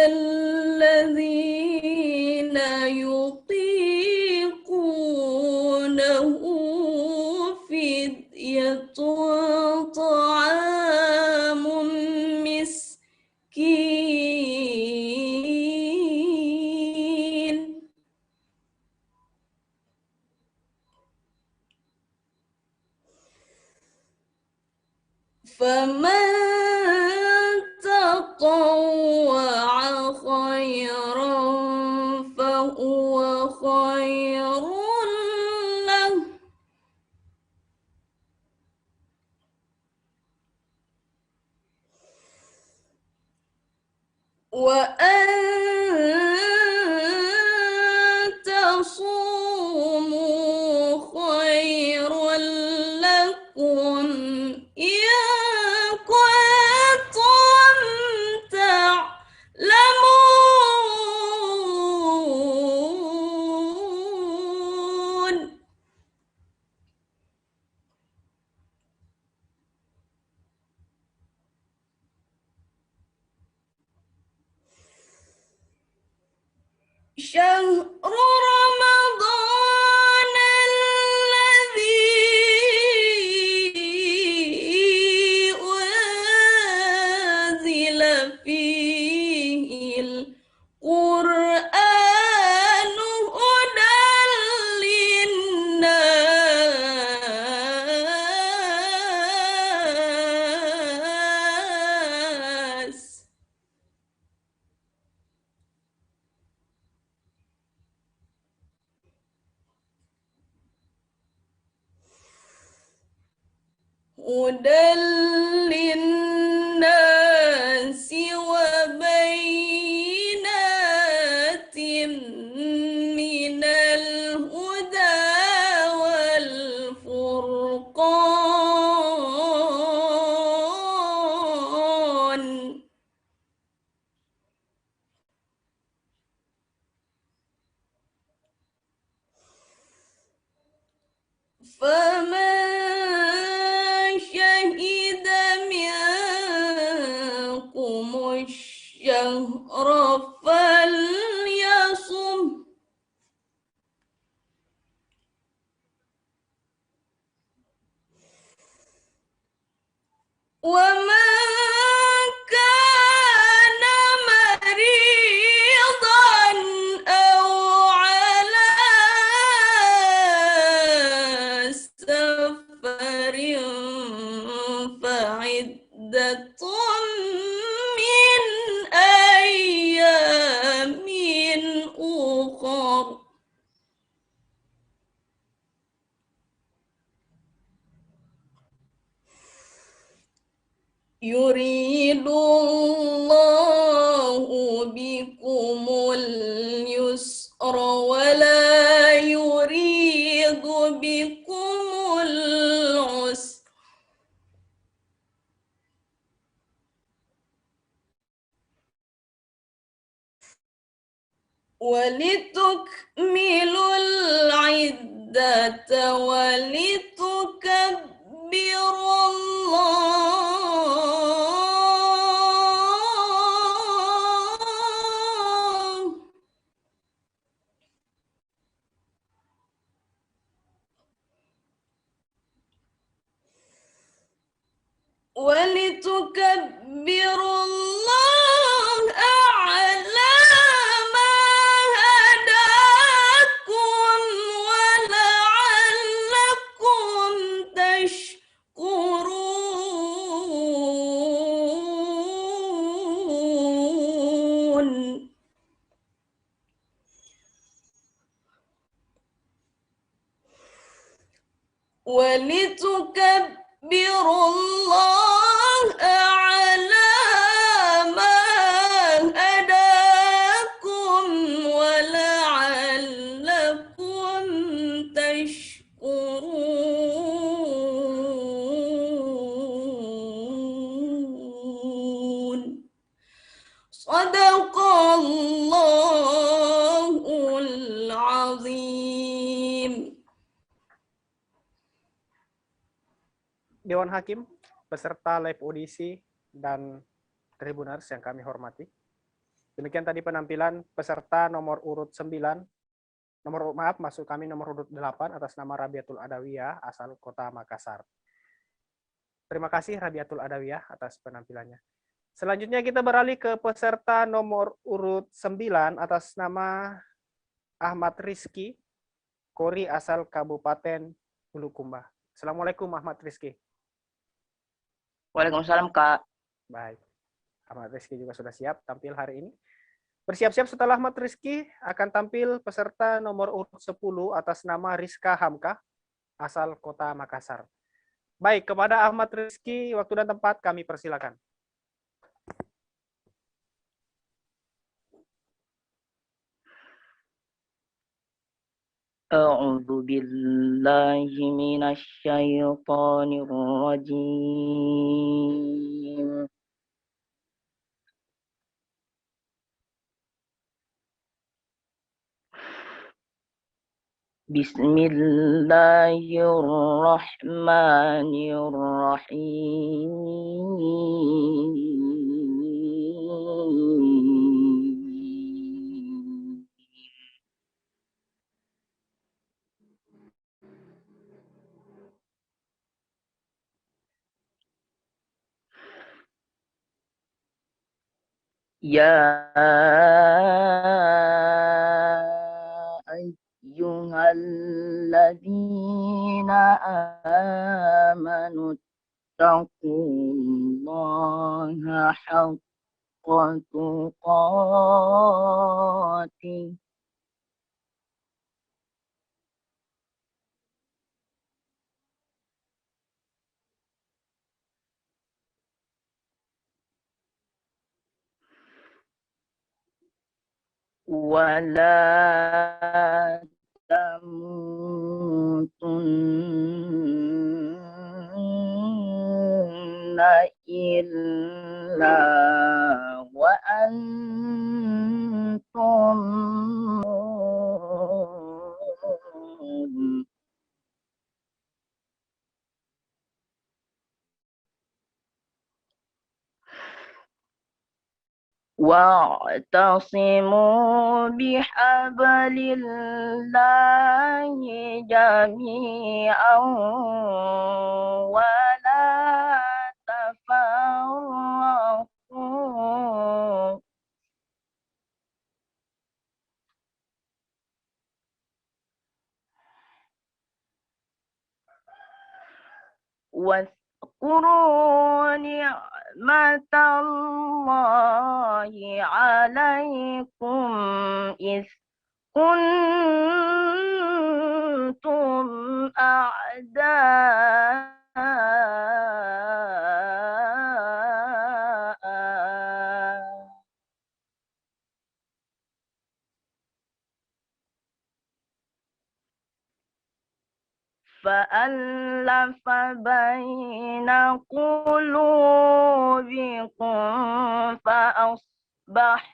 الذين يطيقونه فدية طعام مسكين فمن تطوع خيرا فهو خير له وأن تصوموا خير لكم إن كنتم تعلمون شهر رمضان الذي هدى للناس وبينات من الهدى والفرقان فمن شهد منكم الشهر فليصم ومن كان مريضا أو على سفر فعدة من أيام أخر يريد الله بكم اليسر ولا يريد بكم العسر ولتكملوا العدة ولتكبروا الله ولتكبروا الله على ما هداكم ولعلكم تشكرون ولتكبروا الله على ما هداكم ولعلكم تشكرون صدق الله العظيم. Dewan Hakim, peserta live audisi, dan Tribuners yang kami hormati. Demikian tadi penampilan peserta nomor urut 9, maksud kami nomor urut 8 atas nama Rabiatul Adawiyah asal Kota Makassar. Terima kasih Rabiatul Adawiyah atas penampilannya. Selanjutnya kita beralih ke peserta nomor urut 9 atas nama Ahmad Rizky, Kori asal Kabupaten Bulukumba. Assalamualaikum Ahmad Rizky. Waalaikumsalam, Kak. Baik. Ahmad Rizky juga sudah siap tampil hari ini. Bersiap-siap setelah Ahmad Rizky akan tampil peserta nomor urut 10 atas nama Rizka Hamka, asal Kota Makassar. Baik, kepada Ahmad Rizky, waktu dan tempat kami persilakan. أعوذ بالله من الشيطان الرجيم بسم الله الرحمن الرحيم يا أيها الذين آمنوا اتقوا الله حق تقاته ولا تموتن إلا وأنتم مسلمون. واعتصموا بحبل الله جميعا ولا تفرقوا واذكروا نعمة الله عليكم إذ كنتم أعداء فألف بين قلوبكم فأصبحتم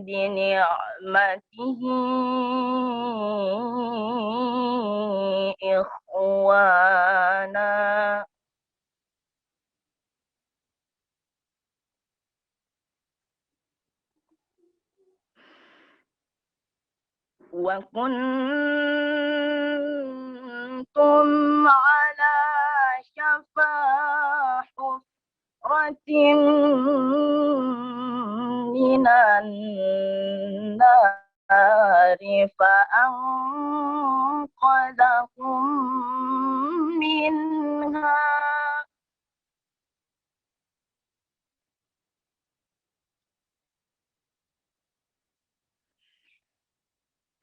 بنعمته إخوانا وكنتم على شفا حفرة من النار فأنقذكم منها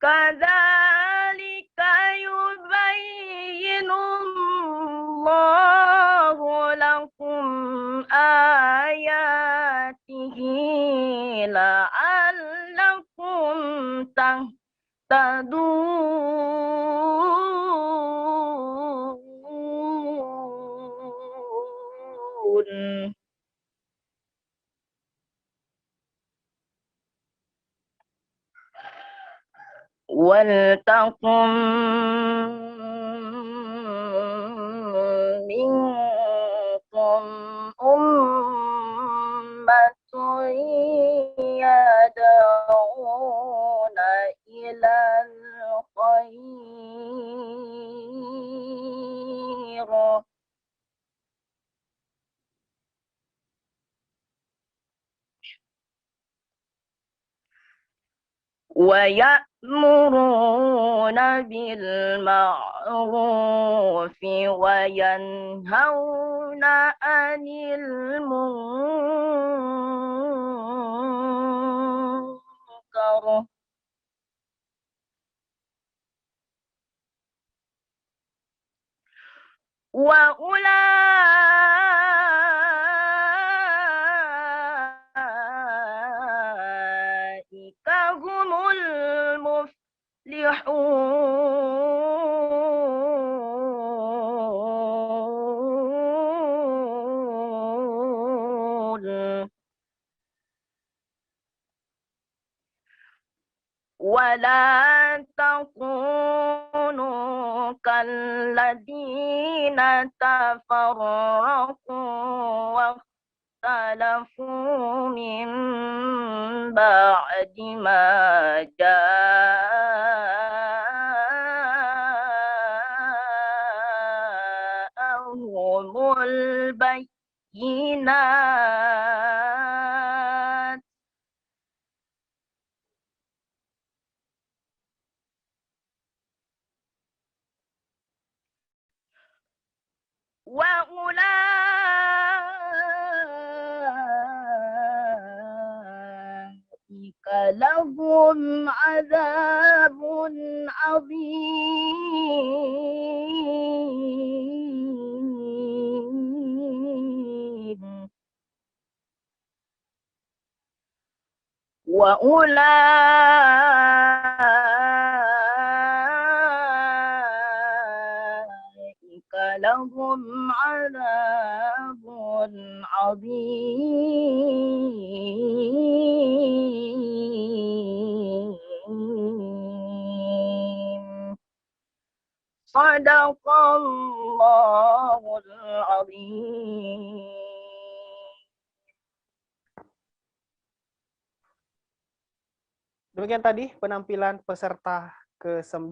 كذلك يبين الله لكم آياته لعلكم تهتدون. ولتكن منكم أمة يدعون إلى الخير ويأمرون بالمعروف وينهون عن المنكر وأولئك هم المفلحون. ولا تكونوا كالذين تفرقوا واختلفوا من بعد ما جاءهم البينات وأولئك لهم عذاب عظيم. وأولئك لهم عذاب عظيم صدق الله العظيم. Demikian tadi penampilan peserta ke-9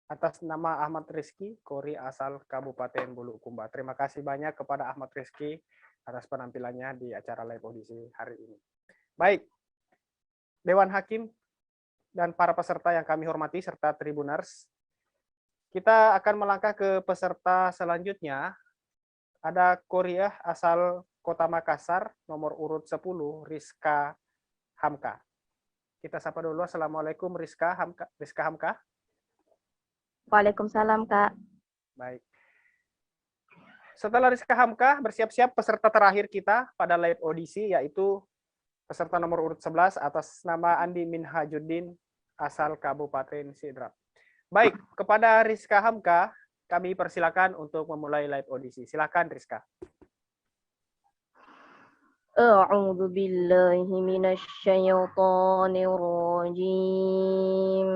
atas nama Ahmad Rizky, Kori asal Kabupaten Bulukumba. Terima kasih banyak kepada Ahmad Rizky atas penampilannya di acara live audisi hari ini. Baik, Dewan Hakim dan para peserta yang kami hormati serta Tribuners, kita akan melangkah ke peserta selanjutnya. Ada Korea asal Kota Makassar, nomor urut 10, Rizka Hamka. Kita sapa dulu. Assalamualaikum Rizka Hamka. Rizka Hamka. Waalaikumsalam, Kak. Baik. Setelah Rizka Hamka, bersiap-siap peserta terakhir kita pada live audisi, yaitu peserta nomor urut 11 atas nama Andi Minhajuddin asal Kabupaten Sidrap. Baik, kepada Rizka Hamka, kami persilakan untuk memulai live audisi. Silakan Rizka. أعوذ بالله من الشيطان الرجيم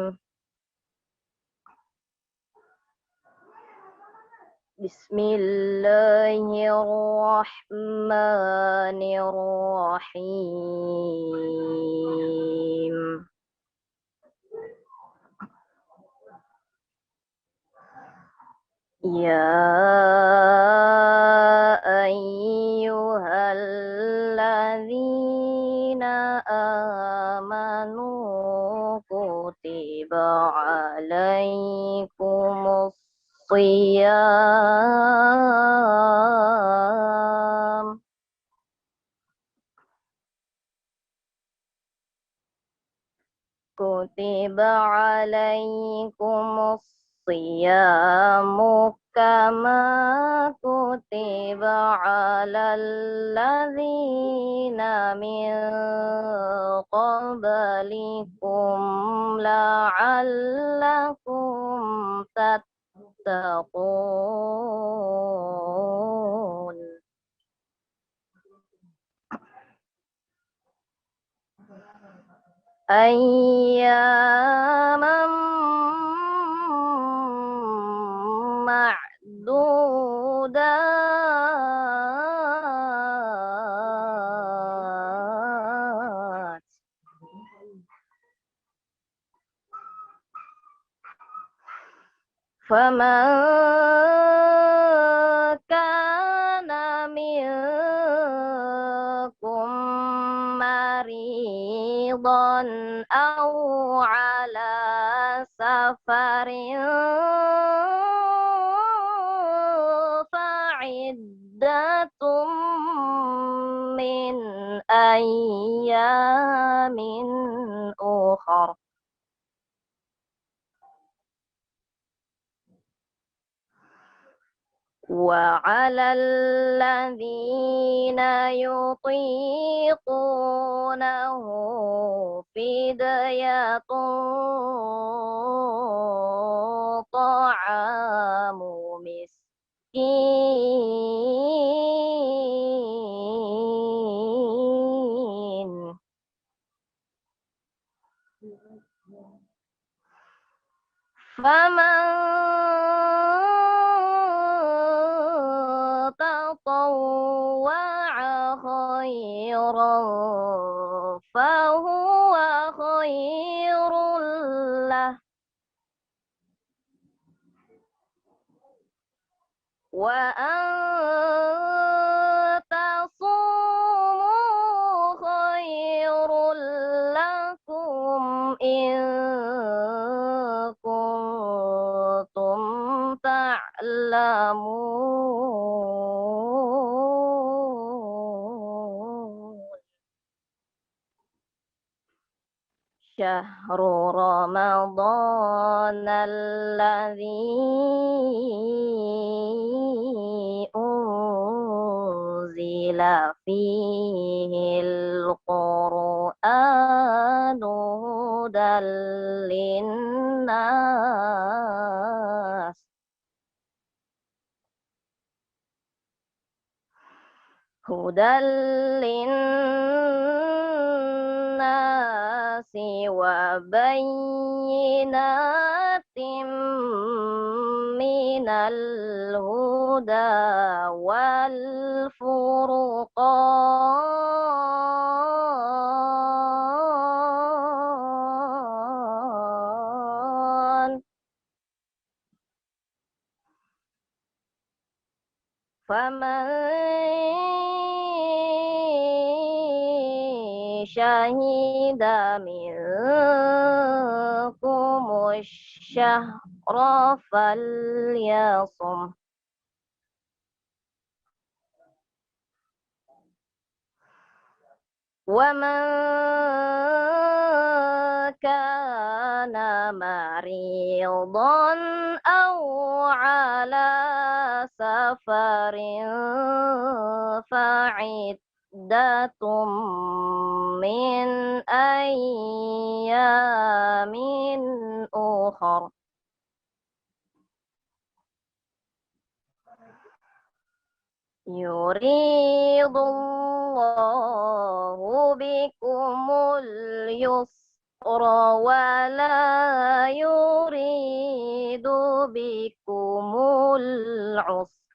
بسم الله الرحمن الرحيم يا أيها الذين آمنوا كتب عليكم الصيام كتب عليكم الصيام كما كتب على الذين من قبلكم لعلكم تتقون أياما معدودات فمن كان منكم مريضا أو على سفر فعدة من أيام أخر وعلى الذين يطيقونه فدية طعام مسكين فمن تطوع خيرا فهو خير له وأن تصوموا خير لكم إن كنتم تعلمون شهر رمضان الذي أنزل فيه القرآن linnas. Hudan linnasi wa bayyinatin minal huda wal furqan. Faman syahida minkumus syahra falyasum. وَمَنْ كَانَ مَرِيضًا أَوْ عَلَى سَفَرٍ فَعِدَّةٌ مِّنْ أَيَّامٍ أُخَرَ. يريد الله بكم اليسر ولا يريد بكم العسر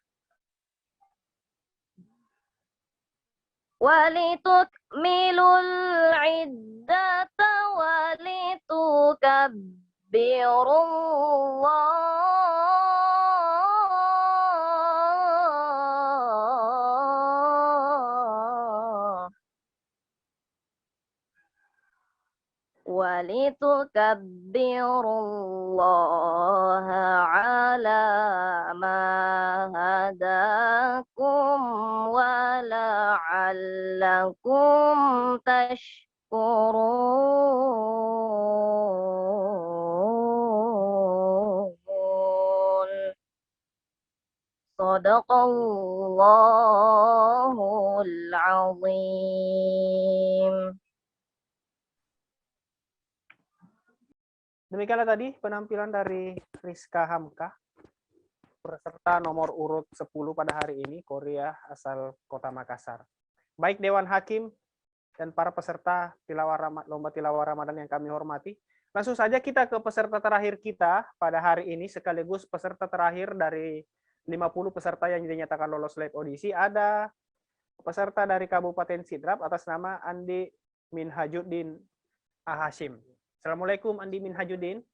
ولتكملوا العدة ولتكبروا الله ولتكبروا الله على ما هداكم ولعلكم تشكرون. Sadaqallahul azim. Demikianlah tadi penampilan dari Rizka Hamka, peserta nomor urut 10 pada hari ini, Korea asal Kota Makassar. Baik Dewan Hakim dan para peserta lomba tilawah Ramadan yang kami hormati, langsung saja kita ke peserta terakhir kita pada hari ini, sekaligus peserta terakhir dari 50 peserta yang dinyatakan lolos live audisi. Ada peserta dari Kabupaten Sidrap atas nama Andi Minhajuddin Ahashim. Assalamualaikum Andi Minhajuddin.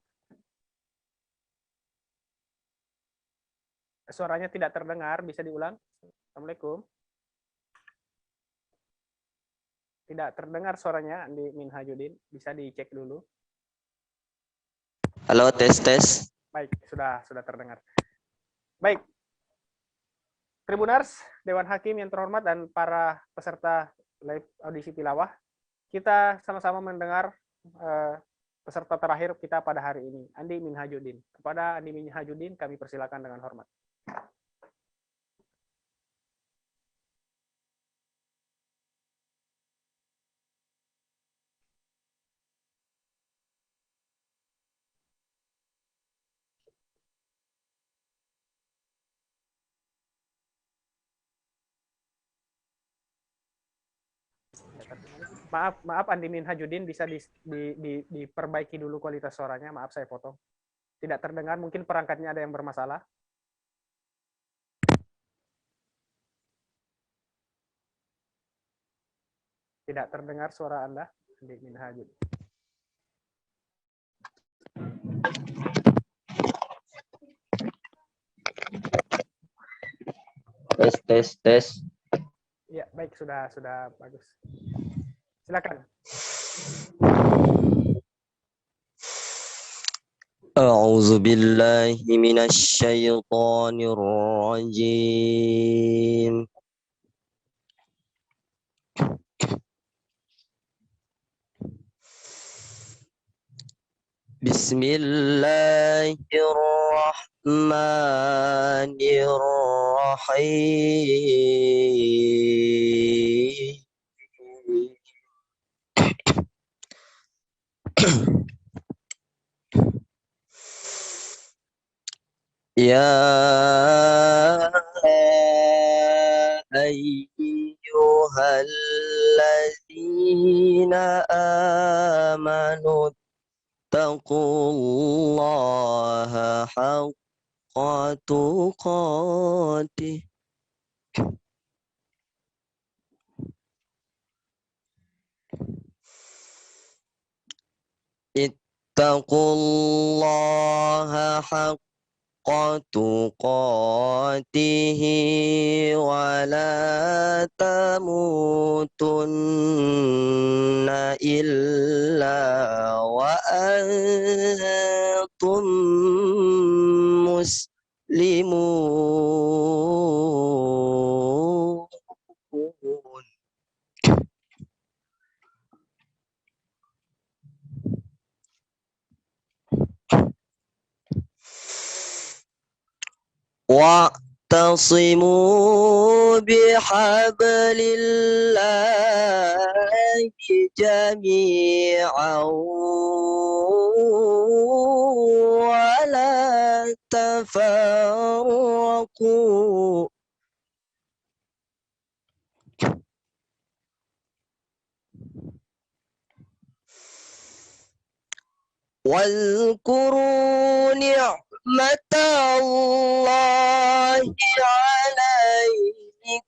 Suaranya tidak terdengar, bisa diulang? Assalamualaikum. Tidak terdengar suaranya Andi Minhajuddin, bisa dicek dulu. Halo, tes. Baik, sudah terdengar. Baik. Tribuners, Dewan Hakim yang terhormat dan para peserta live audisi tilawah, kita sama-sama mendengar peserta terakhir kita pada hari ini, Andi Minhajuddin. Kepada Andi Minhajuddin kami persilakan dengan hormat. Maaf Andi Minhajuddin, bisa diperbaiki dulu kualitas suaranya. Maaf saya potong. Tidak terdengar, mungkin perangkatnya ada yang bermasalah. Tidak terdengar suara Anda, Andi Minhajuddin. Tes. Ya, baik, sudah bagus. Silakan. A'udzu billahi minasy syaithanir rajim. Bismillahirrahmanirrahim. يا أيها الذين آمنوا اتقوا الله حق تقاته اتقوا الله حق تقاته ولا تموتن إلا وأنتم مسلمون واعتصموا بحبل الله جميعا ولا تفرقوا واذكروا نعمة الله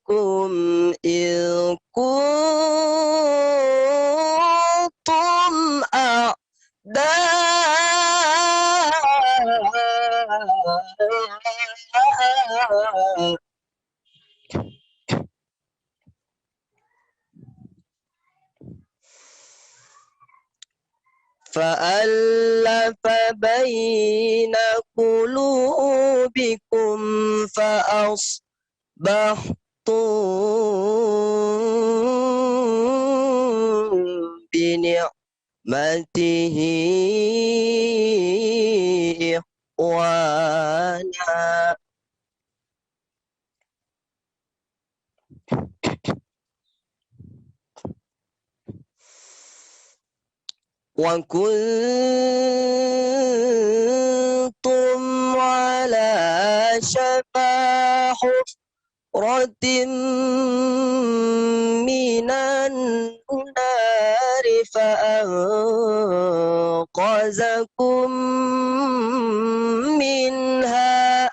عليكم إذ كنتم أعداء فألف بين قلوبكم فأصبحتم بنعمته إخوانا وكنتم على شفا حفرة من النار فأنقذكم منها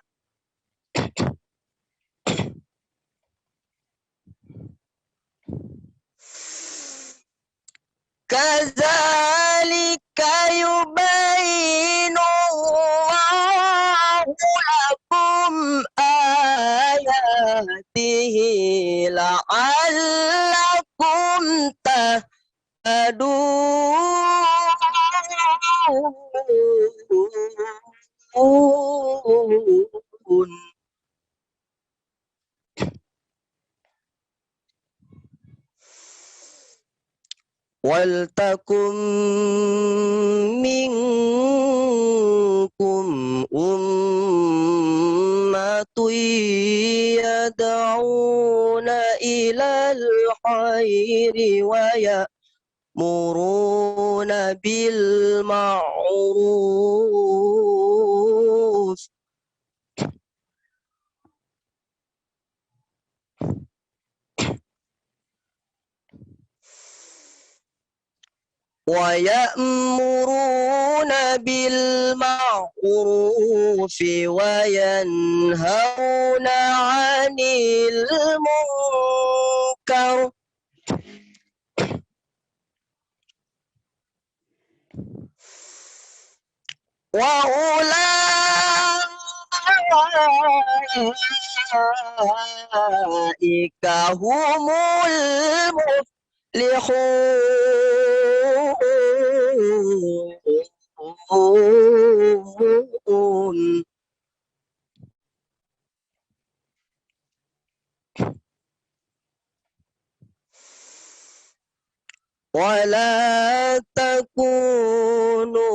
كذلك يبين الله لكم آياته لعلكم تهتدون ولتكن منكم أمة يدعون إلى الخير ويأمرون بالمعروف وينهون عن المنكر وأولئك هم المفلحون ولا تكونوا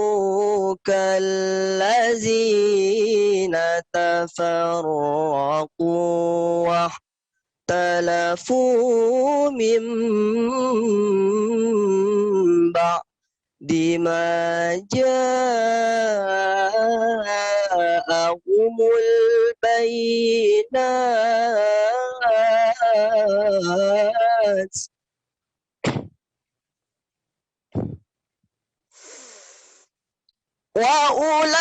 كالذين تفرقوا واختلفوا من بعد ما جاءهم البينات وأولئك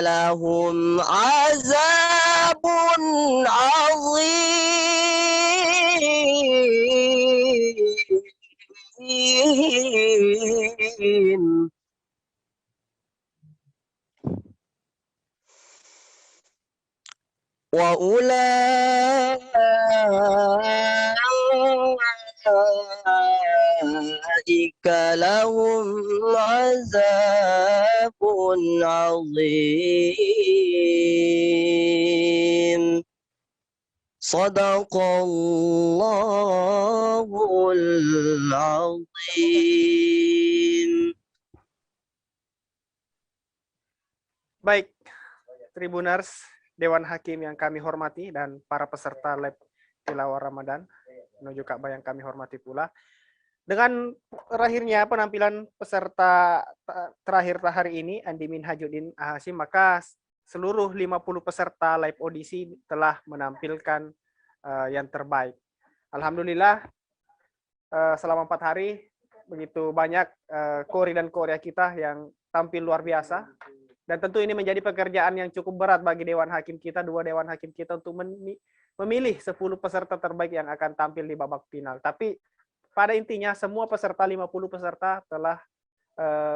لهم عذاب عظيم وأولئك لهم عذاب عظيم صدق الله العظيم. Baik, Tribuners, Dewan Hakim yang kami hormati, dan para peserta lab tilawah Ramadan menuju Ka'bah yang kami hormati pula. Dengan terakhirnya penampilan peserta terakhir hari ini, Andi Minhajuddin Hasim, maka seluruh 50 peserta live audisi telah menampilkan yang terbaik. Alhamdulillah, selama 4 hari begitu banyak kori dan korea kita yang tampil luar biasa. Dan tentu ini menjadi pekerjaan yang cukup berat bagi Dewan Hakim kita, 2 Dewan Hakim kita untuk memilih 10 peserta terbaik yang akan tampil di babak final. Tapi pada intinya semua peserta, 50 peserta telah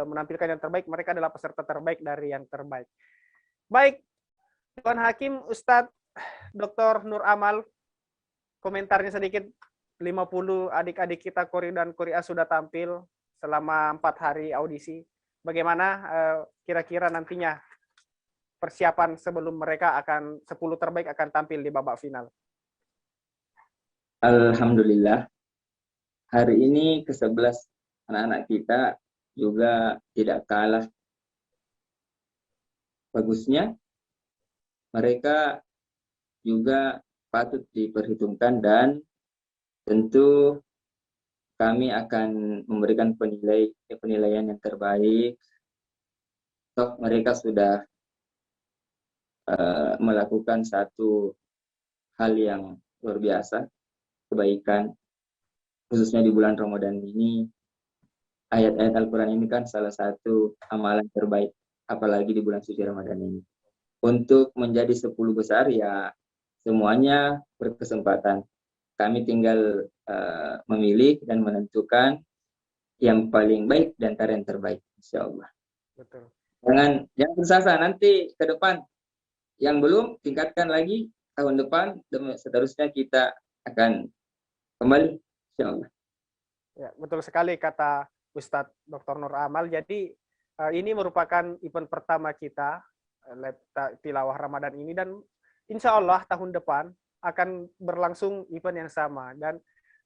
menampilkan yang terbaik. Mereka adalah peserta terbaik dari yang terbaik. Baik, Dewan Hakim, Ustadz Dr. Nur Amal, komentarnya sedikit. 50 adik-adik kita Kori dan Korea sudah tampil selama 4 hari audisi. Bagaimana kira-kira nantinya persiapan sebelum mereka akan 10 terbaik akan tampil di babak final? Alhamdulillah, hari ini ke-11 anak-anak kita juga tidak kalah bagusnya. Mereka juga patut diperhitungkan dan tentu kami akan memberikan penilaian yang terbaik. Toh mereka sudah melakukan satu hal yang luar biasa, kebaikan, khususnya di bulan Ramadan ini. Ayat-ayat Al-Quran ini kan salah satu amalan terbaik, apalagi di bulan suci Ramadan ini. Untuk menjadi 10 besar ya semuanya berkesempatan. Kami tinggal memilih dan menentukan yang paling baik dan antara yang terbaik, insya Allah. Betul. Jangan bersasa, nanti ke depan yang belum tingkatkan lagi, tahun depan dan seterusnya kita akan kembali, insya Allah. Ya, betul sekali kata Ustadz Dr. Nur Amal. Jadi ini merupakan event pertama kita lab tilawah Ramadan ini, dan insya Allah tahun depan akan berlangsung event yang sama. Dan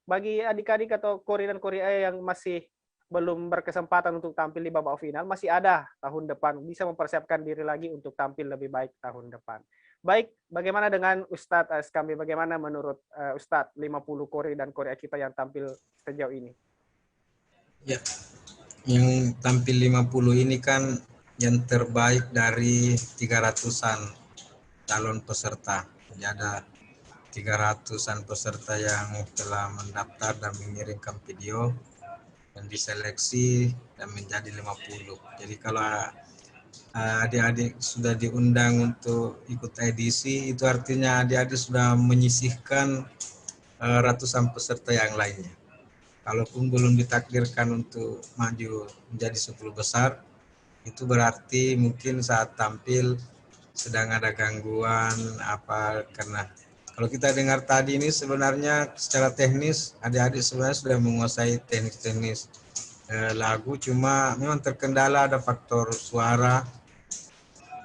bagi adik-adik atau Kori dan Korea yang masih belum berkesempatan untuk tampil di babak final, masih ada tahun depan, bisa mempersiapkan diri lagi untuk tampil lebih baik tahun depan. Baik, bagaimana dengan Ustadz Askambi? Bagaimana menurut Ustadz 50 Kori dan Korea kita yang tampil sejauh ini? Ya, yang tampil 50 ini kan yang terbaik dari 300-an calon peserta. Jadi ada 300-an peserta yang telah mendaftar dan mengirimkan video dan diseleksi dan menjadi 50. Jadi kalau adik-adik sudah diundang untuk ikut edisi, itu artinya adik-adik sudah menyisihkan ratusan peserta yang lainnya. Kalaupun belum ditakdirkan untuk maju menjadi 10 besar, itu berarti mungkin saat tampil sedang ada gangguan apa, karena kalau kita dengar tadi ini sebenarnya secara teknis adik-adik sebenarnya sudah menguasai teknis-teknis lagu, cuma memang terkendala ada faktor suara.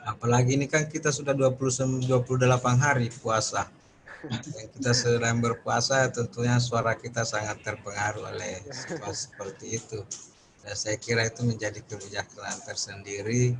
Apalagi ini kan kita sudah 28 hari puasa. Yang kita sedang berpuasa, tentunya suara kita sangat terpengaruh oleh situasi seperti itu. Dan saya kira itu menjadi kebijaksanaan tersendiri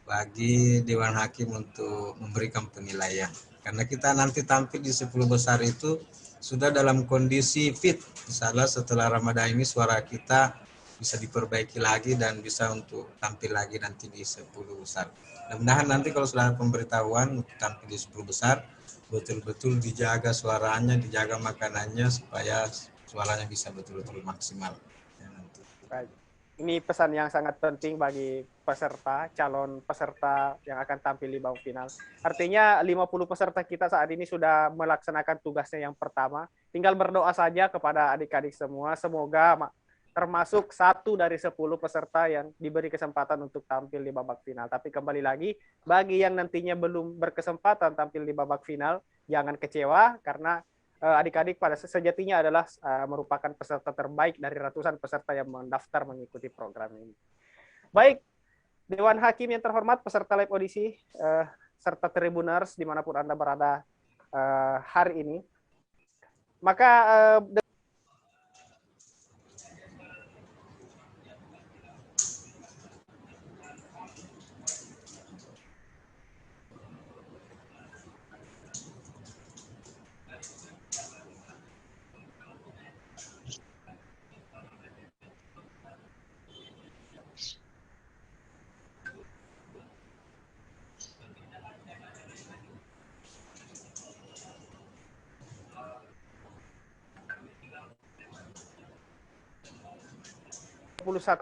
bagi Dewan Hakim untuk memberikan penilaian. Karena kita nanti tampil di 10 besar itu sudah dalam kondisi fit. Misalnya setelah Ramadan ini suara kita bisa diperbaiki lagi dan bisa untuk tampil lagi nanti di 10 besar. Mudah-mudahan nanti kalau sudah ada pemberitahuan untuk tampil di 10 besar, betul-betul dijaga suaranya, dijaga makanannya supaya suaranya bisa betul-betul maksimal. Ya, nanti. Baik. Ini pesan yang sangat penting bagi peserta, calon peserta yang akan tampil di babak final. Artinya 50 peserta kita saat ini sudah melaksanakan tugasnya yang pertama. Tinggal berdoa saja kepada adik-adik semua, semoga termasuk 1 dari 10 peserta yang diberi kesempatan untuk tampil di babak final. Tapi kembali lagi, bagi yang nantinya belum berkesempatan tampil di babak final, jangan kecewa karena adik-adik pada sejatinya adalah merupakan peserta terbaik dari ratusan peserta yang mendaftar mengikuti program ini. Baik, Dewan Hakim yang terhormat, peserta live audisi, serta Tribuners dimanapun Anda berada hari ini. Maka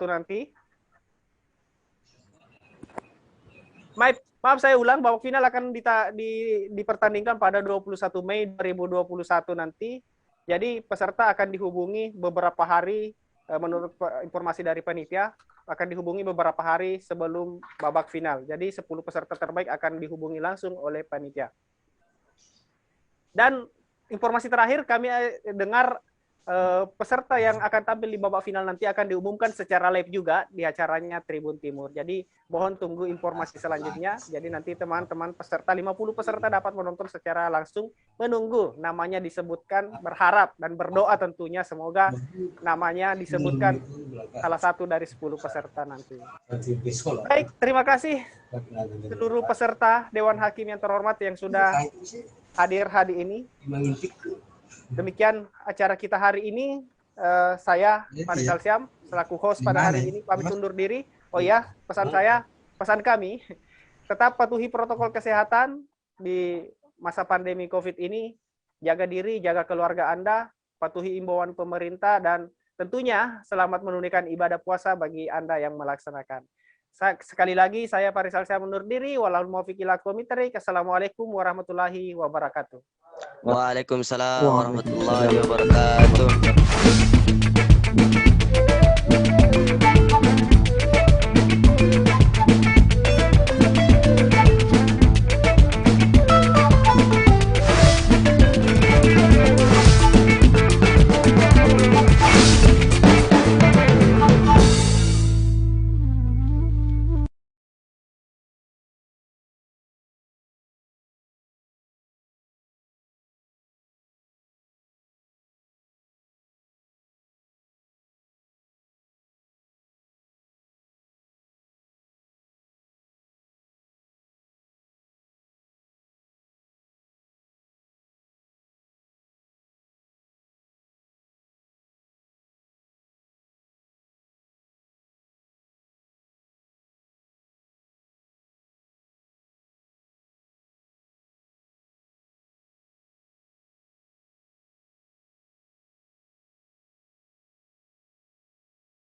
nanti. Maaf saya ulang, babak final akan dipertandingkan pada 21 Mei 2021 nanti. Jadi peserta akan dihubungi beberapa hari, menurut informasi dari panitia, akan dihubungi beberapa hari sebelum babak final. Jadi 10 peserta terbaik akan dihubungi langsung oleh panitia. Dan informasi terakhir kami dengar peserta yang akan tampil di babak final nanti akan diumumkan secara live juga di acaranya Tribun Timur. Jadi mohon tunggu informasi selanjutnya. Jadi nanti teman-teman peserta 50 peserta dapat menonton secara langsung, menunggu namanya disebutkan, berharap dan berdoa tentunya semoga namanya disebutkan salah satu dari 10 peserta nanti. Baik, terima kasih seluruh peserta Dewan Hakim yang terhormat yang sudah hadir hari ini. Demikian acara kita hari ini. Saya Farisal Syam selaku host pada hari ini pamit undur diri. Oh ya, pesan kami tetap patuhi protokol kesehatan di masa pandemi COVID ini. Jaga diri, jaga keluarga Anda, patuhi imbauan pemerintah, dan tentunya selamat menunaikan ibadah puasa bagi Anda yang melaksanakan. Sekali lagi saya Farisal Syam undur diri. Wallahul muwaffiq ila aqwamit thoriq. Assalamualaikum warahmatullahi wabarakatuh. Waalaikumsalam warahmatullahi wabarakatuh.